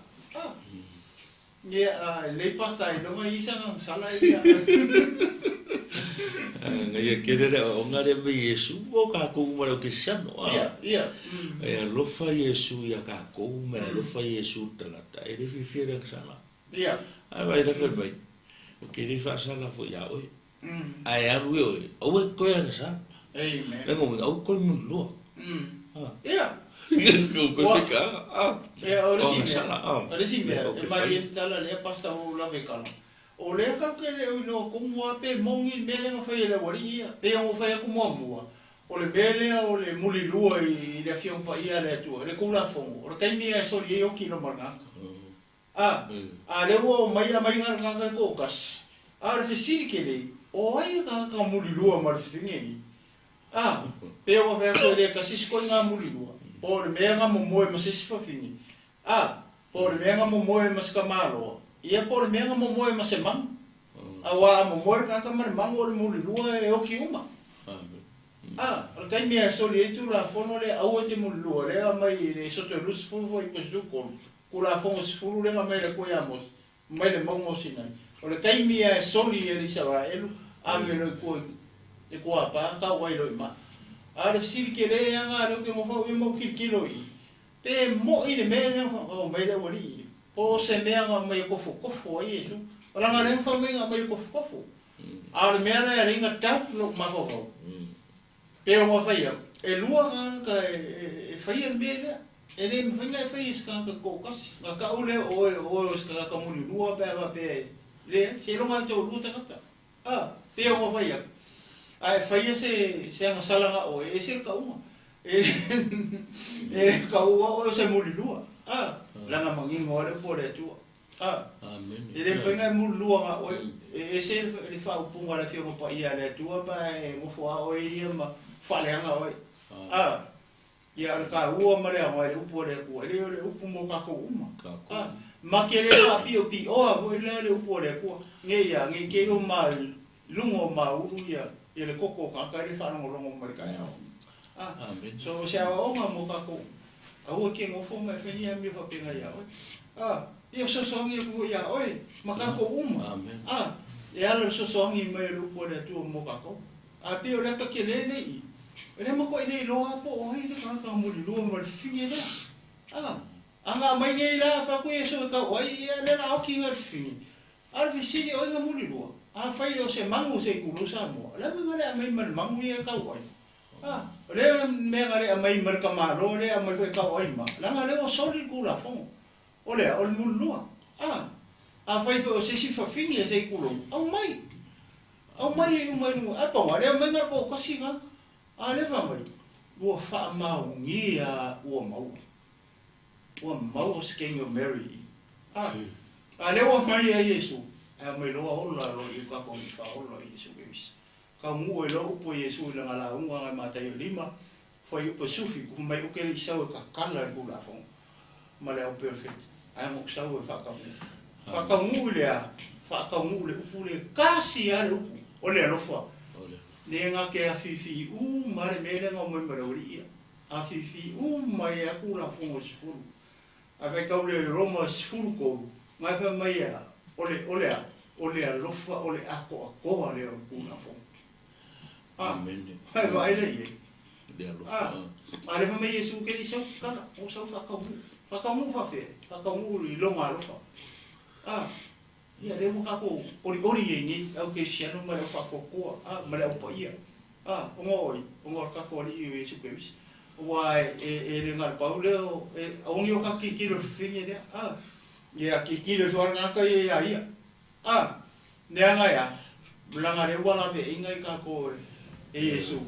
Ia le pasai no mai isa ng sala ia. Ngai kere o ngare me Yesu o ka ko mo ke siano. Ia. E lo fa Yesu ya ka ko me lo fa Yesu tala ta e de fi re sala. Ia. Ai vai re mai. O ke ri fa sala fo ya oi. Ai a wi oi. O we ko ya sa. Amen. Le mo o ko mu lo. Ia. Ko fica. Ora sim. E mai tala le pasta o la vekala. O le ka ke le no ko mo pe mongi mele nga fai le wari pe o fai ku mo mo o le mele o le muli lua i le fion pa ia le tu le ku la fon o ka mi e so ye o ki no manga le wo mai ngar nga ko kas le fisi ke le o ai ka muli lua mar fingi pe o fai ko le ka sis ko nga muli lua o le me nga mo mo ma sis fa fingi o le me nga mo mo ma ska malo ia por menga mo moe masemang awa mo moe ka mar mango le muli lua e o ki uma al kai mea so le tu la fono le au te muli lua le mai le so te lus fu foi pesu ko kula fo fu le mai le ko ya mo mai le mo sina o le kai mea so le Israel me le ko e ko apa ka wai lo ma le si ke le anga le ke mo fa mo kilo i pe mo i le me o mai le wali o se mea nga mai kofu ai Yesu. Ora nga ren fa mai nga mai kofu. A le mea na ringa tap lo ma fo. Pe o mo fai. E lua nga e fai el mea. E le me fai fai ska ko kas. Ka ule o ska ka mo lua pe le se lo nga to luta kata. Pe o mo fai. A fai se nga sala nga o e se ka uma. E ka o se mo lua. Langa mangi ngore po le tu. Amen. Ele foi ngai mu lua nga oi. Ese ele fa upunga la fio pa ia le tu pa mo fo oi ia ma fa le nga oi. Ia ka ua mare a mai upo le ku. Ele upu mo ka ko uma. Ma ke le a pio o vo le upo le ku. Nge ia nge ke ro ma lungo ma uru ia. Ele koko ka le fa no longo mare ka ia. Amen. So se a o mo ka ko. Aua ke ngofo mai whenia mi whapinga ia oi. Ia sosongi ku ia oi. Makako uma. E ala sosongi mai lupo le tu mo kako. Pio le ka ke le nei. Ele mako i nei loa po oi le ka muli lua mal fingi le. Anga mai nei la whaku e so ka oi ia le la oki ngal fingi. Ala fisiri oi nga muli lua. Whai o se mangu se kurusa mo. Le mga le a mai mal mangu ia ka oi. Le me ngare a mai mar ka maro le a mai ka oi ma la ngare o soli ku la fon o le o mulua a fai fo se si fa fini se ku lo au mai no a pa ngare mai ngar ko kasi nga le fa mai o fa ma ngi o mau skin your Mary le o mai a Yesu a mai lo o la lo i ka ko fa o lo Yesu Yesu ka mu e lo po Yesu la ngala unga nga Mateo 5 foi o sufi ku mai o ke isa o ka kala ku la fon male o perfect ai mo sa o fa ka mu le u le kasi ale o le lo fa le nga ke a fifi mare mele nga mo mare ori a fifi mai a ku la fon o sfuru a ve ka le Roma sfuru ko nga fa mai a o le lo fa o le ako ale o ku la fon Amen. Vai le ye. Dia lo. Ale fa me Yesu ke di so kana o so fa ka mu fa fe. Fa ka mu li lo nga lo fa. Ia le mo ka ko ori ye ni au ke sia no ma fa ko ko ma le o ia. O ngo ka ko ri Yesu ke bis. Wai le ngal Paulo o ngi o ka ki lo finge de. Ia ki lo so nga ka ia. Ne nga ya. Blanga le wala be ingai ka ko Yesu.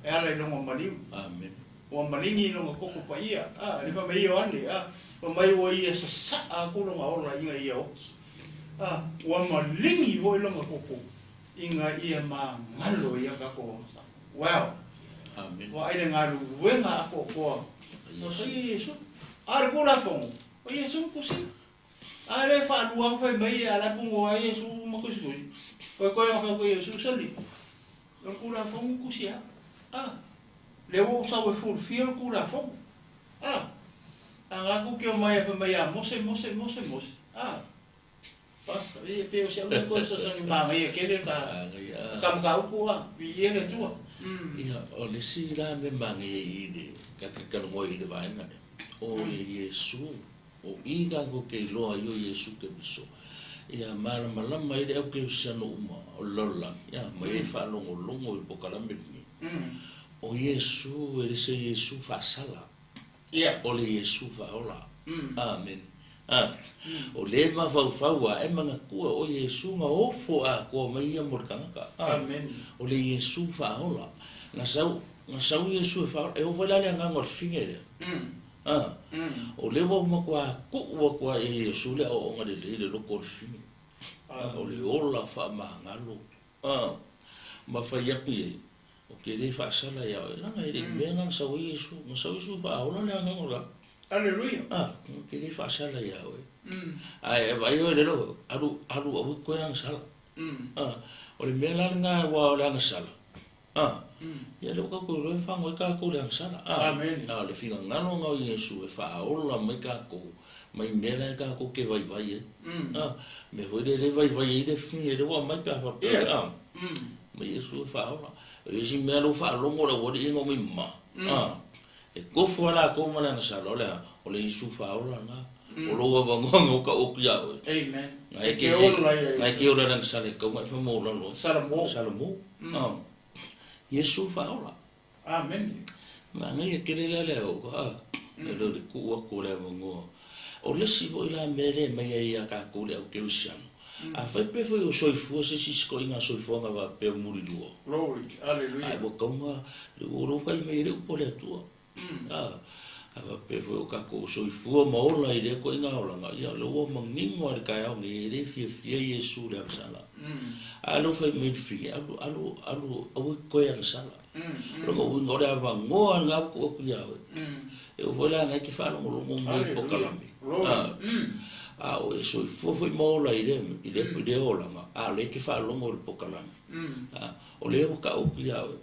E ala no mali. Amen. O malingi no ko pa ia. Le fa mai o ande. O mai o ia sa ko no ora inga ia o. O malingi vo lo ko inga ia ma ngalo ia ka ko. Wow. Amen. Wa ai ngalu wenga ko Yesu. Ar kula fong. O Yesu kusi. Ale fa luang fa mai ala pungo Yesu makusui. Ko ko Yesu sali. O kula fong kusi. Lewo sa we fulfill kula fong. Ang aku ke mai fa mai mose. Pas e pe o se ko so so ni ba mai ke le ka. Kam ka ku bi ele tu. Ia o le sila me mangi ide ka ngoi ide vai na o Yesu o iga ko ke loa yo Yesu ke biso ia mala mai de ke sano uma o lola ia mai fa longo i pokala me o Yesu ele se Yesu fa sala ia o le Yesu fa ola amen o le ma fa e manga ku o Yesu nga ofo a ko mai mo kanga amen o le Yesu fa ola na sau Yesu fa e o vala le nga ngol fingere o le mo kwa e Yesu le o nga le lo ko fingi o le ola fa mangalo ma fa ya pi o ke le fa sala ya la nga ile menga sau Yesu fa ola le nga ngola aleluia ke le fa sala ya o ai vai o le lo alu o ko yang sala o le mela nga wa la nga sala ia le ko lo fa ngo ka ko le sala amen le finga ngalo nga Yesu e fa ola mai ka ko mai mela ka ko ke vai me voi le vai de fini le wa mai ka fa mai Yesu fa ola e si melo fa lo mo le wo de ngo mi ma e ko fo la ko mo la sala o le Yesu fa ola nga o lo wa ngo ka o kia amen ai ke ola lang sala ko mai fa mo lo salmo Yesu fa ola amen ma ngai ke le o lo de ku ko le ngo o le si vo la mere mai ia ka ko le o ke usian a fa pe fo so fu se si ko inga so fu nga va pe muri luo glory hallelujah ai bo koma le oro kai me le po le tu a va pe fo ka ko so fu ma ola ile ko inga ola nga ia lo mo ningo ar ka o ni le fi Yesu le sala alo fa me fi alo o ko ya sala lo ko ngore ava ngo nga ko ya e vola na ki fa lo mo po kalami o so fo mo la ile de ola ma le ki fa lo mo po kalami o le ka o ya o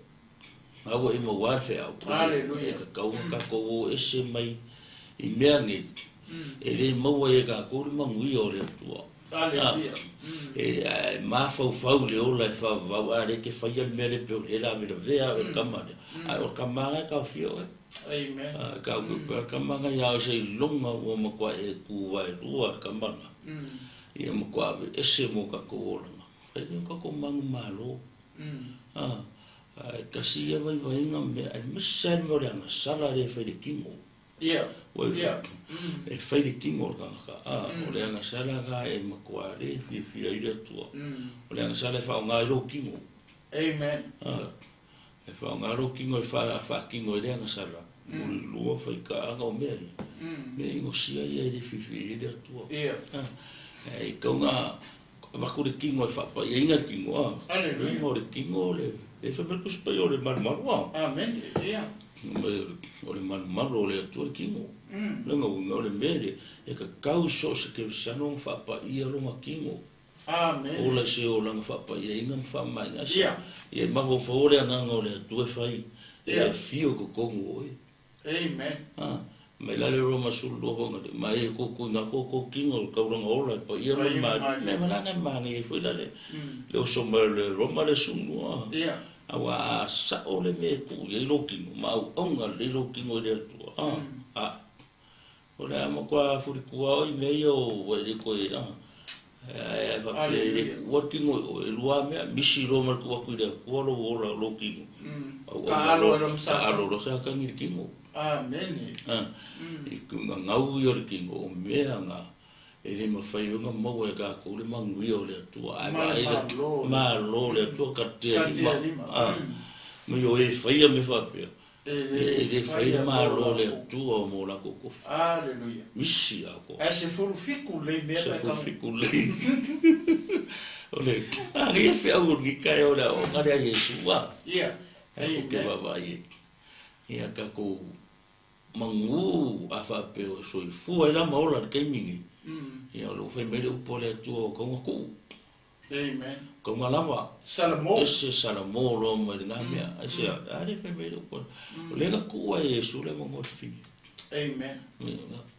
e mo wa fe o hallelujah ka ko ese mai i me ni ele mo e ka ko mo ngui o le tu hallelujah ma fa le ola fa va le ke fa ya me le pe le la me le vea e kamane o kamanga ka fio amen ka manga ya se longa o mo kwa e ku wa rua kamana e mo kwa ese mo ka ko ola fa ka ko mang malo ka si vai nga me ai misal mo la sala le fa de kingo e fa de kingo ka o le nga sala ga e mo kwa le fi ile tu o le nga sala fa nga ro kingo amen e fa nga ro kingo e fa kingo le nga sala lo fa ka nga o me ngo sia ia de fi ile tu e ka nga va ko de kingo fa pa ia nga kingo mo de kingo le e fa per kuspa yo le man amen o le man le tu kingo le ngo le mele e ka kauso se ke sanon fa pa ia lo kingo amen o le se o lang fa pa ia nga fa mai asa e ma vo fo le nga ngo le tu fai e fio ko kongo amen me la le roma sul do ho mai ko na ko kingo ka ro ola pa ia ma me na ma ngi foi la le o so le roma le sungu awa sa o le me ku ye lo kingo ma o nga le lo kingo le tu o le mo kwa fu ku o i me yo o le ko va le working o lo me misi roma ku ku le ko lo kingo ka lo sa ka ngi kingo amen e kunga ngau yo kingo o mea nga e le mawhai unga mau e ka ko le mangui o le atua ai ba e ma lo le atua ka te anima me yo e whaia me whapea e le whaia ma lo le atua o mo la kokofu aleluia misi ako e se furu fiku le mea se furu fiku le o le e whea urgi kai o le o ngare a Yesu wa ia e ke wawa ia ka ko mangu afa pe so fu ela maula ke mingi ia lo fe mele upole tu ko ko amen ko malama salamo ese salamo lo mo na mia ese ari fe mele upole le ga ku e su le mo fi amen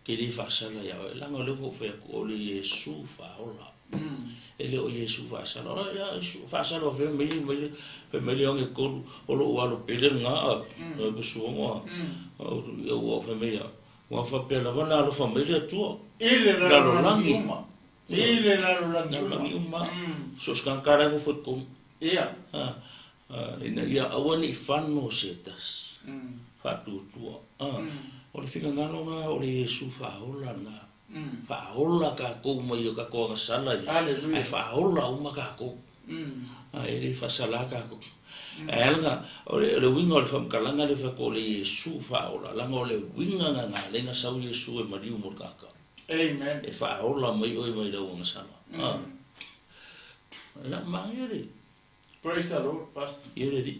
ke di fa sala ya la ngole ko fe ko le yesu fa ola ele o yesu fa sala ya fa sala fe mele on ko o lo wa lo pele nga be su mo o fe mele wa fa pe la vana lo fa mele tu ile la lo langi ile la lo langi uma so skankara mo fot ko ia ina ia awani fanno setas fa tu o le fica ngano na o le Yesu faola na faola ka ko mo yo ka ko sala ai faola uma ka ko ai le fa sala ka ko elga o le winga o le fam kalanga le fa ko le Yesu faola la ngo le winga na le na sa Yesu e mariu mo ka ka amen e faola mo yo mo le o sala la mangere praise the Lord pastor yere di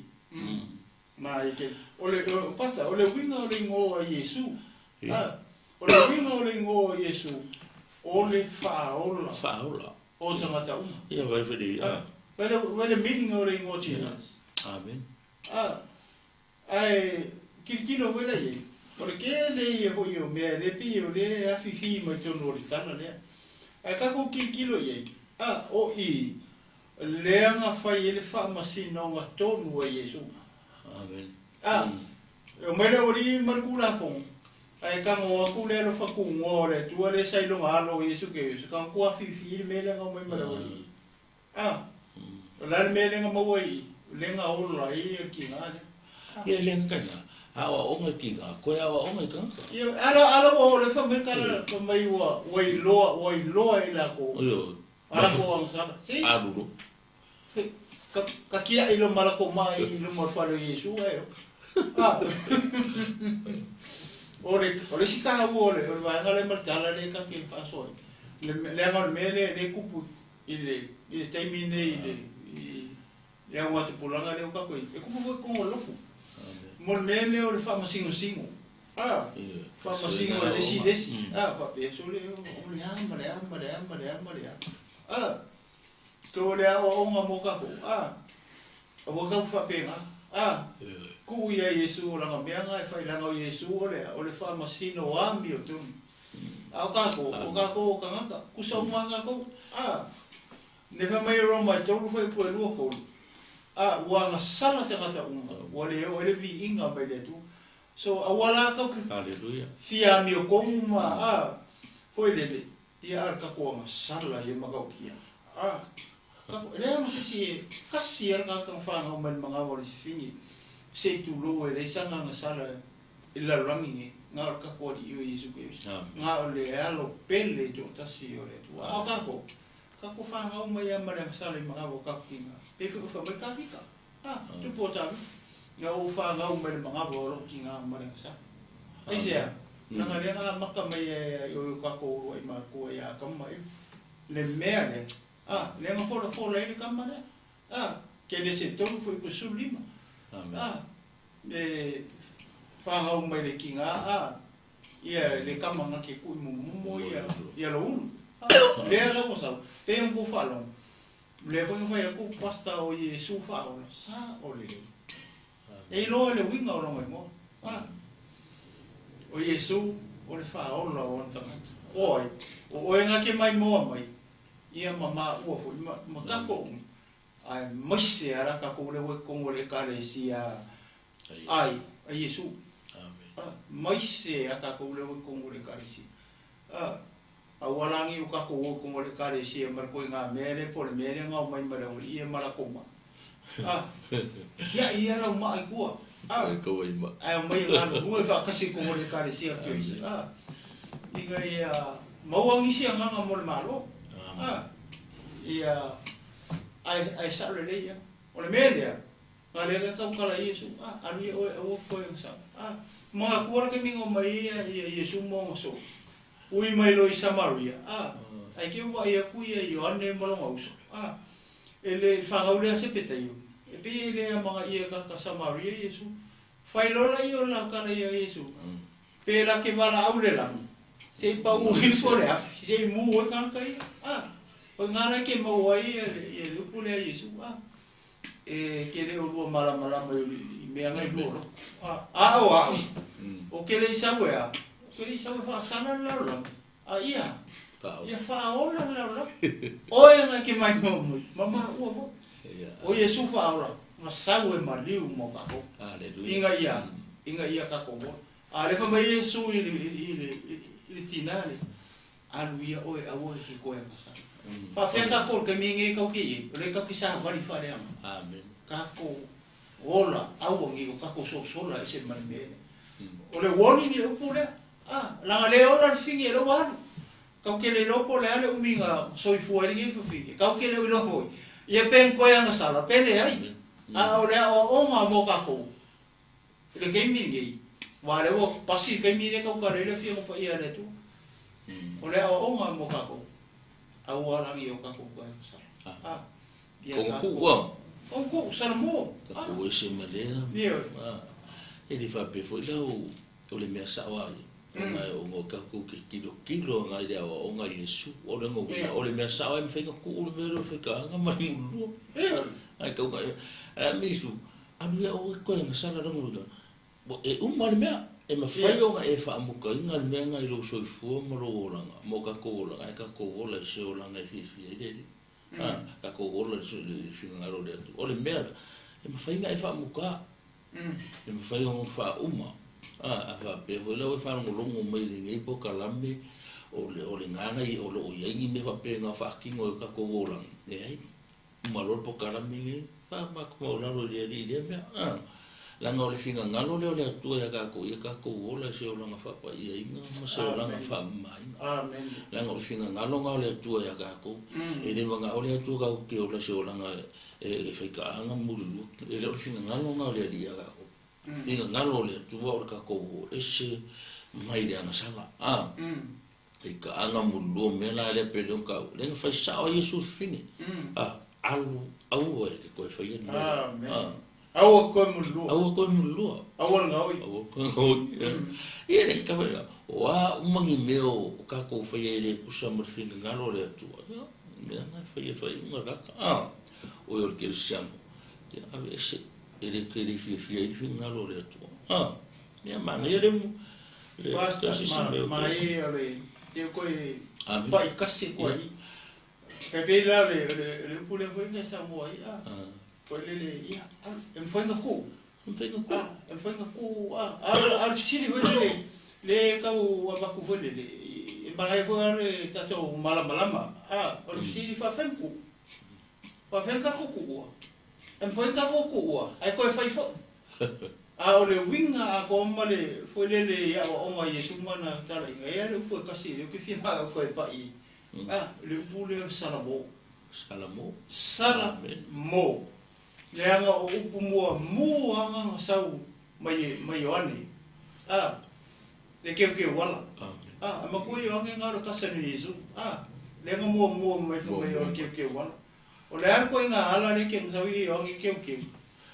mai ke ole pasa ole winga ole ngo Yesu ole winga ole ngo Yesu ole faola o tangata uma ia vai fedi wele meaning ole ngo Jesus amen ai kilo wele ye ole ke le ye ho yo me le pi ole afifi mo tono le tana le ai ka ko kilo ye o i le nga fai ele fa masino nga tonu Yesu amen o mele ori markula fo ai ka mo ku le lo fa ku ngore tu le sai lo ngalo Yesu ke so kan ku afifi mele nga mo mele ori la mele nga mo wai le nga o la i ki na ye le nga awa o nga ki nga ko awa o nga ka ye ala o le fa me ka ko mai wa wai lo ila ko yo ala ko ang sa si alu ka kia ilo mala ko mai ilo mo fa lo Yesu ai ole sika ole va ngale martala le ka ki paso le ngal mele le kupu ile termine ile ya wa te pulanga le ka ko e kupu ko lo mo mele ole fa masingo fa masingo desi pa pe so le o le ama to le o nga mo ka ko o ka fa pe nga ku ia Yesu o langa mea nga e whai langa o Yesu o le wha masino o ami o tumi o kako ka ngaka kusa o mga kako ne wha mai roma i toru whai pua lua koru ua nga sala te ngata unga ua le vi inga mai le tu so a wala kau fia ami o komu ma hoi lele ia ar kako nga sala i makau kia lea masisi kasi ar kakang whanga o man mga wale fingi se tu lo e le sanga nga sala ila rangi nga ka ko di Yesu Kristus nga le alo pele to tasi ore tu ka ko fa nga uma ya mara sala mga bo ka kinga pe fa me ka fika tu pota nga o fa nga uma mga bo lo kinga mara sa ai sia nga le nga makka me yo ka ko ai ma ko ya ka mai le mea le le nga fo le ka mara ke le se tonu foi po sulima whangau mai le ki ngā ia le kamanga ke kui mumo ia lo ulu lea lau sau te yung ku whalong le whai aku pasta o Yesu whaola sa o le e loa le winga o longa mo o Yesu o le whaola o antanga o e ngā ke mai moa mai ia mama ua fo makako ai maise ara ka ko le ko le kare sia ai Yesu maise aka ko le ko le kare sia a walangi ka ko le kare sia mar ko nga mere por mere nga mai mara o ia mara ko ma ia ra ma ai ko ko ai ma ai mai nga no fa kasi ko le kare sia ke ia ia mawangi sia nga mo le malo ia ai sa le ia o le media nga le ka kala Yesu ani o ko yung sa mga kuara ke mingo mai Yesu mo so ui mai lo i Samaria ai ke wa ia ku ia Ioane mo lo ngauso ele fa gaule se peta yo e pe le mga ia ka Samaria Yesu fai lo la yo la kala Yesu pela ke wala au le lang se pa u hi fore af se mu o kan kai o ngana ke mo ai e lupu le Yesu ke le o mala me ngai lo o ke le sa ke le sa fa sana la ia ia fa ola la o e ke mai mo mama o Yesu fa ola ma sa e maliu mo ka ko inga ia ka ko le fa mai Yesu i tinale alu ia o e awo ki ko e masa fa fenda ko ke mingi ko ki le ka kisa vari fa le amen ka ko ola awo ngi ko ka ko sola ese manme o le woni ni o pule la le ola fingi lo wa ka ke le lopo le ale uminga so i fuari ngi fufi ka ke le lo ko ia pen ko ya na sala pede ai o le o ma mo ka ko le ke mingi wa le o pasi ke mingi ka ka le fi ko ia le tu o le o ma mo ka ko au ala ngi o ka ko ko sa ko sa mo ko se male e di fa pe foi o le mea sa wa o ngo ka ku kilo ngai dia o ngai Yesu o le ngo o le mea sa wa me fai ku o le mea ro fai ka nga mai lu ai ka ngai mi su a mi o ko nga sa la ngo lu e uma le mea e ma fai o nga e fa mo ka nga le mea ngai lo so fu mo lo la mo ka ko la ai ka ko la se o la ngai fi ka ko la se le finga ro le o le mea e ma fai nga e fa mo ka e ma fai o fa uma fa pe vo le fa ngo lo mo mai ngi po kalame o le ngana i o lo i ngi me fa pe nga fa ki ngo ka ko vola e ai ma lo po kalame ngi fa ma ko la lo le me la ngo le finga ngalo le tu ya ka ko vola se o nga fa pa i nga ma se o nga fa mai amen la ngo le finga ngalo le tu ya ka ko e le nga o le tu ka ke o la se o nga e fa ka nga mo lu e le finga ngalo le ya ka finga ngalo le tu o ka ko ese mai le ana sala e ka anga mulu me la le pele ka le fa sa o Yesu fini alu au e ko fa ye au ko mulu au ngoi e le ka fa wa mangi meo ka ko fa ye le ku sa mo finga ngalo le tu me na fa ye nga ka o yo ke siamo a ese ele que ele finga ngalo le tu me manga ye le basta mai ale eu coi pai kasi ko ai e vela le pule foi que sa mo ai ko le ia em foi nga ku em foi nga ku al sili ho le ka o ba ku foi le e ba ai foi le tato malama o sili fa fenku fa fenka ku em foi ka ku ai ko fai fo o le winga ko male foi le ya o ma Yesu mana tala ia le foi kasi le que fina ko pa i le pule salamo le anga o upu mo anga sau mai ani le ke wala ma ko yo anga ngaro kasani Yesu le anga mo mai fo mai o ke wala o le ko nga ala le ke sau i o ke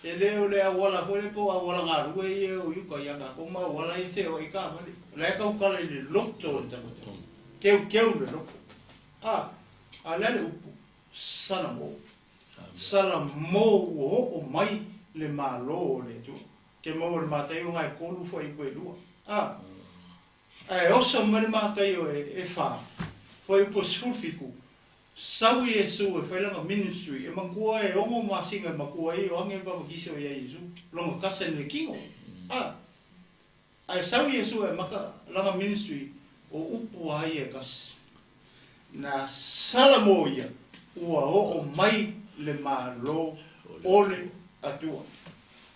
ele o le wala ko le po wala ngaru e o yu ka ya ka ko ma wala i fe o i ka ma le ka ka le lotto ta ke le lotto ala le upu salamo o mai le malo le tu ke mo le matai o ngai ko lu fo i ko lu o so me matai o e fa foi po sulfiku sau Yesu e whaila nga ministry e mangkua e ongo masinga makua e o ange baba kiso e Yesu longa kasa ne kingo ai sau Yesu e maka langa ministry o upu ai e kas na salamo ia ua o mai le malo ole atua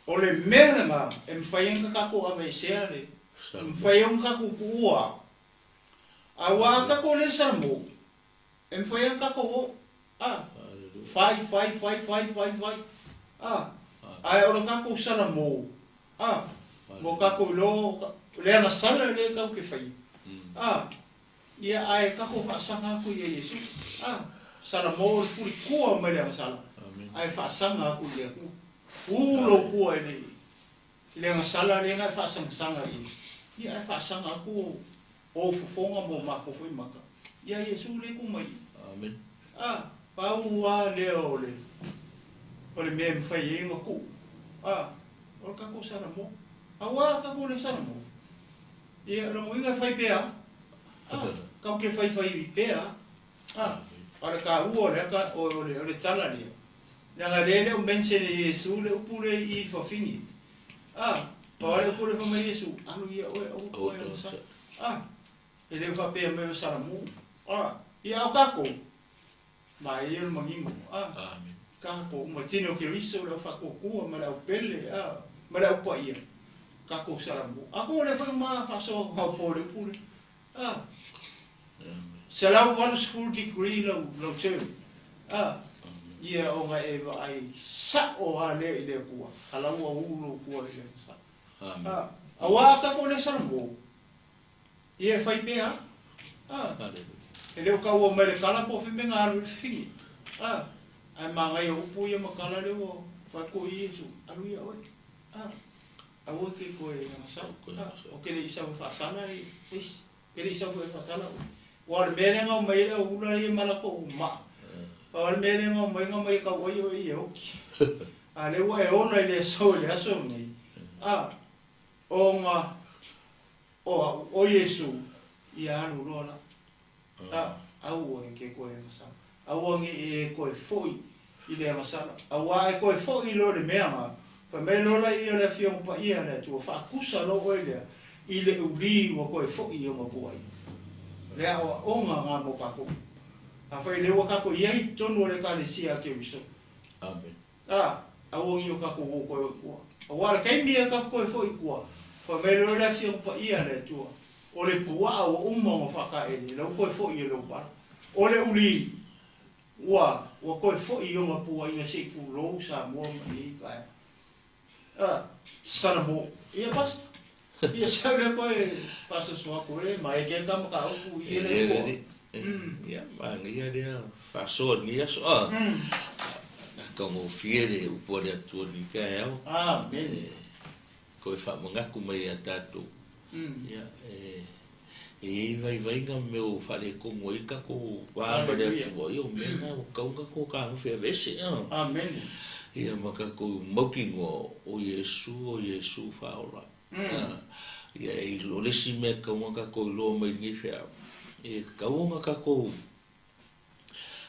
ole mera nga e mwhaianga kako ave seare mwhaianga kako ua awa kako le salamo em foi a kako fai ai ora kako salamo mo kako lo le na sala le kako ke fai ia ai kako fa sanga ku ia Yesu salamo furi ku mai le sala ai fa sanga ku ia ku lo ku ai le na sala le nga fa sanga i ia e whaasanga aku o fufonga mo mako fui maka. Ia Yesu le ku mai. Amen. Pau wa le ole. Ole me mwhai e inga ku. Ole kako sana mo. Awa kako le sana mo. Ia rongo inga whai pea. Kau ke whai i pea. Ora ka ua le ka ole tala lia. Nanga lele o mense le Yesu le upule i whawhingi. Ora upule whama Yesu. Anu ia oe o sa. Ele whapea me o sana mo. Ia au kako. Ma e iru mangingo. Kako uma tino ke riso le whako kua ma lau pele. Ma lau pa ia. Kako sana mo. Ako le whama whaso hau pole upule. Se lau one school degree lau teu. Ia o nga e wa ai sa o a le i le kua. Alau a ulo kua i le sa. Awa ka ko le sarambo. Ia whai pea. E leo ka ua mere kala po whime ngā aru whingi. Ai mga i upu ia makala leo whai ko i Yesu. Aru ia oi. Awa ke koe nga sa. O kere isa wa whaasana i. Kere isa wa whaasana oi. Wal mele nga mai le ula i malako ma. Wal mele nga mai ka wai i oki. Ale wa e ona le so le aso nei. O nga o Yesu i alu rola. Au e ke koe masa. Au ngi e koe foi i le masala. Au e koe foi lo le mea nga. Pa me lola i le fiong pa ia le tu fa kusa lo oile. I le uli wa koe foi o mapuai. Le awa onga ngā mo kako. Whai lewa kako iei tonu le ka le sia ke wiso. Amen. Awangi o kako o koe o kua. Awara kei mia kako koe fo i kua. Wha me leo le fiong pa ia le tua. O le pua o umma o whaka e le. Lau koe fo i e leo para. O le uli. Wa koe fo i o mapua inga se ku lou sa mua ma i kaya. Sana mo. Ia basta. Ia sabe koe pasa soa koe, ma e ke kama ka upu i ele koa. Ia, ma ngia lea, whasoa ngia so. Ka ngō whiere upo lea tua ni ka eo. Koe whamangaku mai a tātou. Ia, e vai me o whare kongo i ka ko wāma lea tua. Ia, mena o kaunga ko ka ngwhia vese. Amen. Ia, maka ko maukingo o Yesu whaola. Ia e lo lesi mea kaunga kako i loa mai ngi whea. E kaunga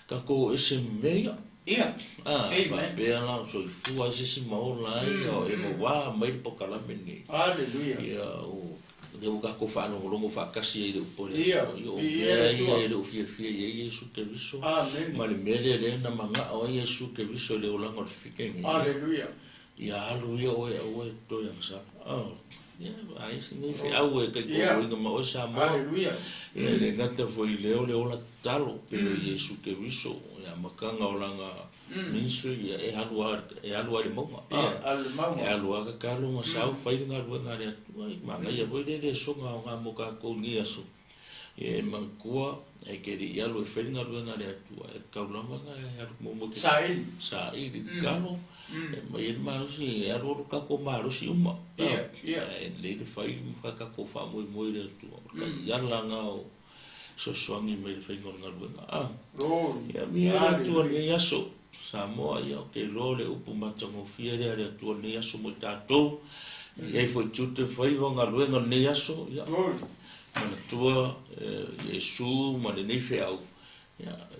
kako ese mea. Ia. Whapea la, so i fua ese si maola ai, e ma wā mai pokalame ngi. Alleluia. Ia o leo kako whanongorongo whakasi e leo pore. Ia. Ia e leo fia e Yesu ke viso. Amen. Ma le mele le na manga o Yesu ke viso leo lango whike ngi. Alleluia. Ia aluia oe toi ang sa. Ia, ai singa i whiau e kai kō inga ma oe sa moa. Alleluia. Ia le ngata foi leo la talo pe Yesu ke viso. Ia makanga o langa ministry e halua le maunga. E halua ka kalo ma sau whai ngā rua ngā rea tua. Manga ia voi le songa o ngā moka kou ni aso. E mangkua e keri i alu e whai ngā rua ngā rea tua. E kaulama ngā e haru momo ke. Sa ili kano. Mai e marusi, e aroru kako marusi uma. E leile whai kako wha moi rea tua. Ka iala ngā o sosoangi mai le whai ngā ruenga. Ia mi rea tua ni aso. Samoa ia o ke lo le upu matango fia rea tua ni aso mo tātou. Ia i fwoi tute whai wa ngā ruenga ni aso. Mana tua Yesu ma le neife au.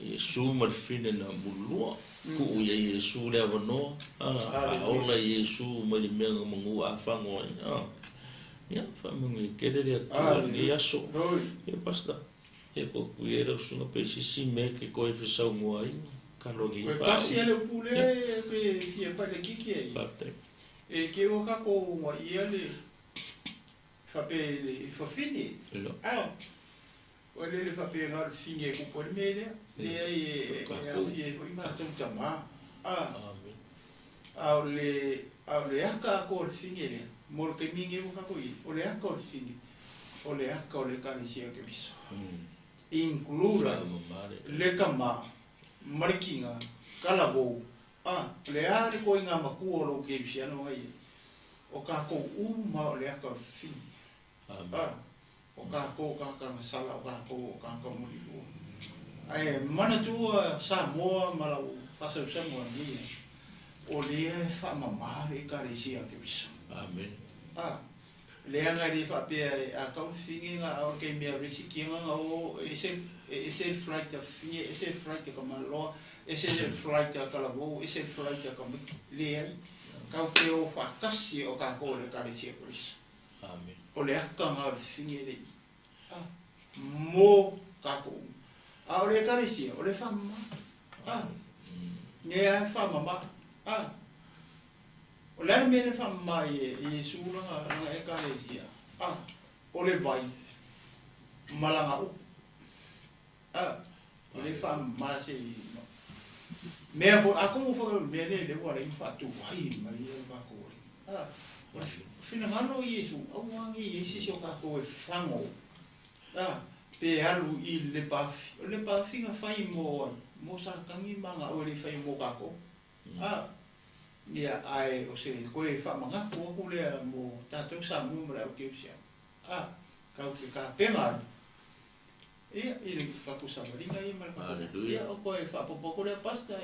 Yesu ma le fine na mulua. Ku ia Yesu le avanoa. Whaola Yesu ma le mea mangu a whangoa. Ia, whamangi kere rea tua ni aso. Ia pasta. Ia koku e rau sunga pe sisi me ke koe whisau mua i. Kalongi i pao. Kasi ele upule pe fia pa le kiki e. Bapte. E ke o kako ngā ia le whape le whawhini. O le whape ngā whinge e kupo le mea. Le ai e awhie ko i mātou tamā. Au le aka ko le whinge le. Moro ke mingi o kako i. O le aka o le whinge. O le aka o le kanisia ke viso. Inclura le kama marikinga kalabo le ari ko ngā makua o ke visiano ai o ka ko uma o le aka whinge. O kako ka sala o kako muli o. Ai mana tua Samoa malau fasa Samoa ni. O le fa mama le karesia ke bisa. Amen. Le anga le fa pe a ka fingi nga o ke me risiki nga o ese flight of fie ese flight ka malo ese flight ka la bo ese flight ka le ka ke o fa kasi o ka ko le karesia ke bisa. Amen. O le aka nga fingi le mo kako o le karesia o le fa mama ne fa mama o le me le fa mama e sura nga e karesia o le vai malanga o le fa mama se me ako mo fo me le wa le fa tu vai mai e va ko fina malo Yesu au wangi Yesu so ka ko fango pe alu I le pafi nga fai mo sa kangi manga o le fai mo ka ko ia ai o se ko e fa manga ko le mo tato sa mo mra o ke sia ka penga ia ile ka ko sa ringa I mal ia o ko e fa po le pasta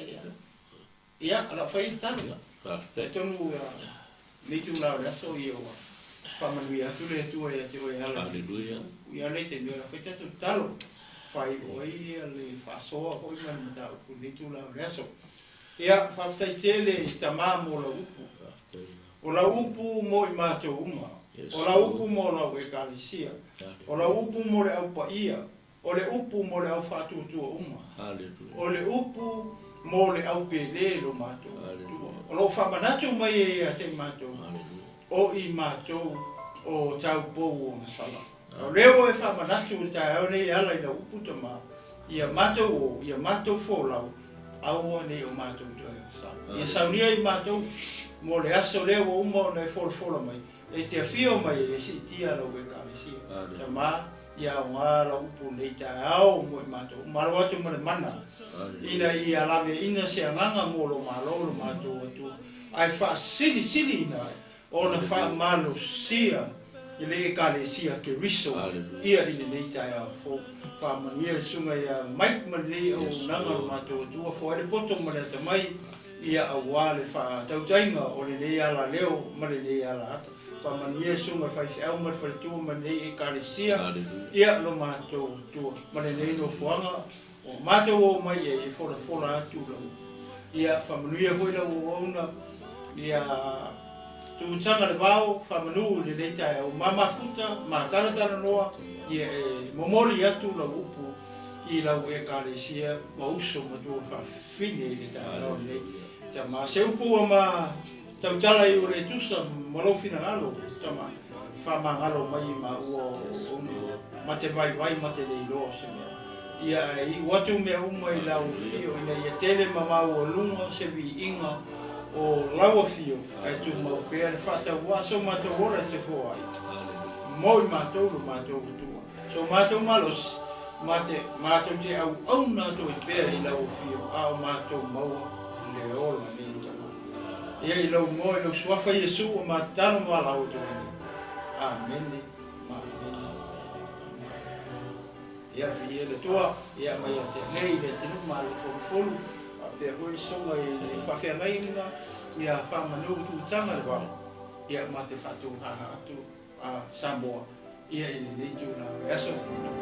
ia ala fai tano tonu ni tu la so io famiglia tu le tue Alleluia. Ia le te no fai tu talo fai oi le fa so poi man ta ku ni tu la so ia fa stai tele tamamo la upu o la upu mo I mato uma o la upu mo la we kalisia o la upu mo le au pa ia o le upu mo le au fa tu uma o le upu mo le au pele lo mato o lo fa manato mai a te mato o I mato o tau po na sala o leo e fa manato ta o le ala I la upu tama ia mato fo la au ne o mato ia saunia I mato mo le aso leo o uma na fo mai e te fio mai e si tia lo we kalisi tama ia nga la upu nei ta au mo I mato malo atu mo le mana ina ia la me ina se nganga mo lo malo mato tu ai fa sili na ona fa malo sia ile kalisia ke riso ia ina nei ta fo fa mania sunga ia mai mali o nanga mato tu fo le poto mo le mai ia awale fa tau tainga o le ala leo ma le ala ata fa mania sunga fa au ma fa tu ma le kalisia ia lo mato tu ma le no fuanga o mato o mai e fo la tu ia fa mania foi la ona ia tu tanga le vau fa manu le deta o mama futa ma tala noa ia momori atu la upu ki la we kalisia ma uso ma tu fa fine le ta le ta ma se upu ma tau tala I le tusa ma lo fina ngalo tama fa ma ngalo mai ma o ma te vai ma te le lo se ia I watu me uma I la fio ina ia tele mama o lunga se vi inga o lawa fio ai tu ma pe le fata wa so ma to ora te fo ai moi ma to tu so ma to malos ma to te au na to pe I la fio a ma to mo le ola ni ia I lo mo lo swafa Yesu o ma tano ma la o to amen ia le toa ia mai te nei le tinu ma le fo te hoi songa I fa fea nai nga ia fa manu tu tanga le wau ia ma te fatu atu Samoa ia I le tu na aso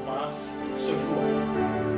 fa so